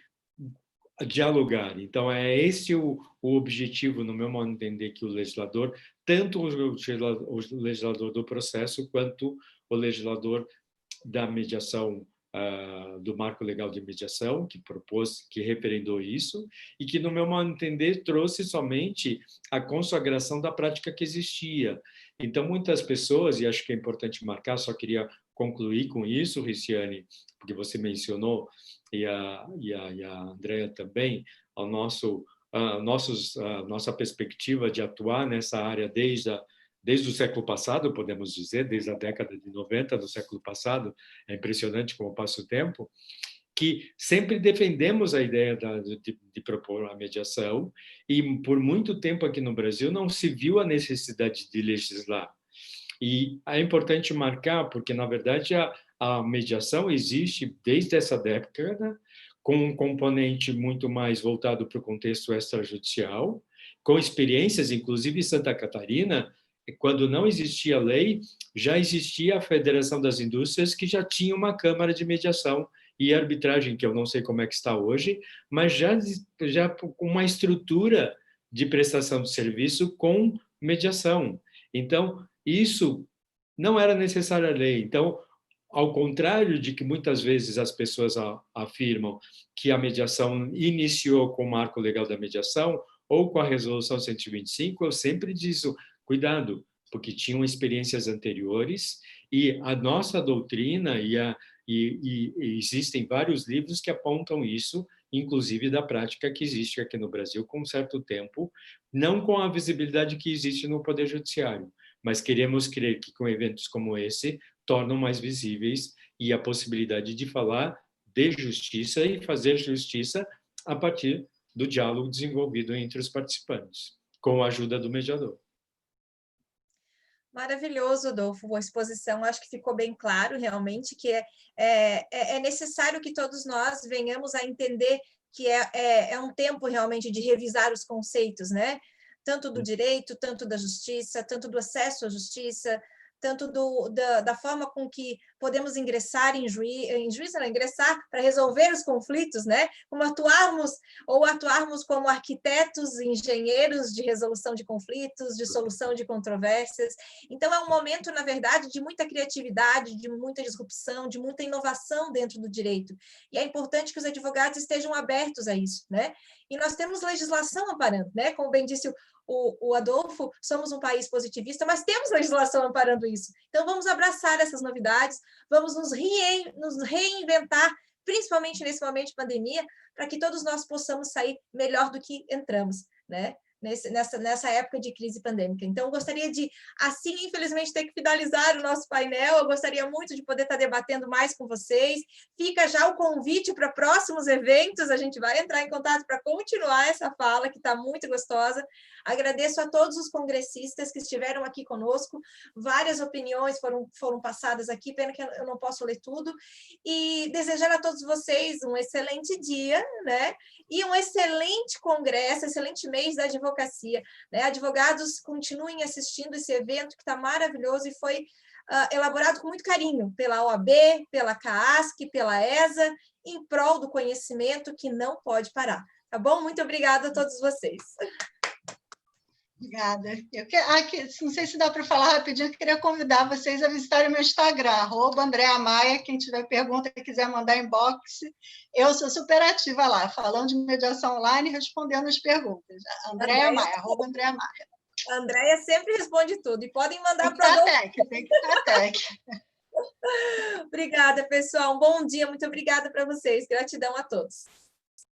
Speaker 4: dialogar. Então, é esse o objetivo, no meu modo de entender, que o legislador, tanto o legislador do processo, quanto o legislador da mediação, do marco legal de mediação, que propôs, que referendou isso, e que, no meu modo de entender, trouxe somente a consagração da prática que existia. Então, muitas pessoas, e acho que é importante marcar, só queria concluir com isso, Riciane, porque você mencionou, e a Andrea também, nossa perspectiva de atuar nessa área desde o século passado, podemos dizer, desde a década de 90 do século passado, é impressionante como passa o tempo, que sempre defendemos a ideia de propor a mediação, e por muito tempo aqui no Brasil não se viu a necessidade de legislar. E é importante marcar, porque, na verdade, a mediação existe desde essa década, com um componente muito mais voltado para o contexto extrajudicial, com experiências, inclusive em Santa Catarina, quando não existia lei, já existia a Federação das Indústrias, que já tinha uma Câmara de Mediação e Arbitragem, que eu não sei como é que está hoje, mas já com uma estrutura de prestação de serviço com mediação. Então, isso não era necessária a lei. Então, ao contrário de que muitas vezes as pessoas afirmam que a mediação iniciou com o marco legal da mediação ou com a resolução 125, eu sempre digo, cuidado, porque tinham experiências anteriores e a nossa doutrina e existem vários livros que apontam isso, inclusive da prática que existe aqui no Brasil com um certo tempo, não com a visibilidade que existe no Poder Judiciário, mas queremos crer que com eventos como esse tornam mais visíveis e a possibilidade de falar de justiça e fazer justiça a partir do diálogo desenvolvido entre os participantes, com a ajuda do mediador.
Speaker 1: Maravilhoso, Adolfo, a exposição, acho que ficou bem claro, realmente, que é necessário que todos nós venhamos a entender que é um tempo, realmente, de revisar os conceitos, né? Tanto do direito, tanto da justiça, tanto do acesso à justiça, tanto da forma com que podemos ingressar em juízo, não, ingressar para resolver os conflitos, né? Como atuarmos como arquitetos, engenheiros de resolução de conflitos, de solução de controvérsias. Então, é um momento, na verdade, de muita criatividade, de muita disrupção, de muita inovação dentro do direito. E é importante que os advogados estejam abertos a isso, né? E nós temos legislação amparando, né? Como bem disse o Adolfo, somos um país positivista, mas temos legislação amparando isso. Então, vamos abraçar essas novidades, vamos nos reinventar, principalmente nesse momento de pandemia, para que todos nós possamos sair melhor do que entramos, né? Nessa época de crise pandêmica. Então, eu gostaria de, assim, infelizmente, ter que finalizar o nosso painel. Eu gostaria muito de poder estar debatendo mais com vocês. Fica já o convite para próximos eventos. A gente vai entrar em contato para continuar essa fala, que está muito gostosa. Agradeço a todos os congressistas que estiveram aqui conosco. Várias opiniões foram passadas aqui, pena que eu não posso ler tudo. E desejar a todos vocês um excelente dia, né? E um excelente congresso, excelente mês da advocacia, né? Advogados, continuem assistindo esse evento que está maravilhoso e foi elaborado com muito carinho pela OAB, pela CAASC, pela ESA, em prol do conhecimento que não pode parar. Tá bom? Muito obrigada a todos vocês.
Speaker 3: Obrigada. Não sei se dá para falar rapidinho, eu queria convidar vocês a visitarem o meu Instagram, @AndreaMaia. Quem tiver pergunta e quiser mandar inbox, eu sou super ativa lá, falando de mediação online e respondendo as perguntas. Andrea Maia, @AndreaMaia.
Speaker 1: A Andrea sempre responde tudo, e podem mandar para o
Speaker 3: Tem que estar tech.
Speaker 1: Obrigada, pessoal. Um bom dia, muito obrigada para vocês. Gratidão a todos.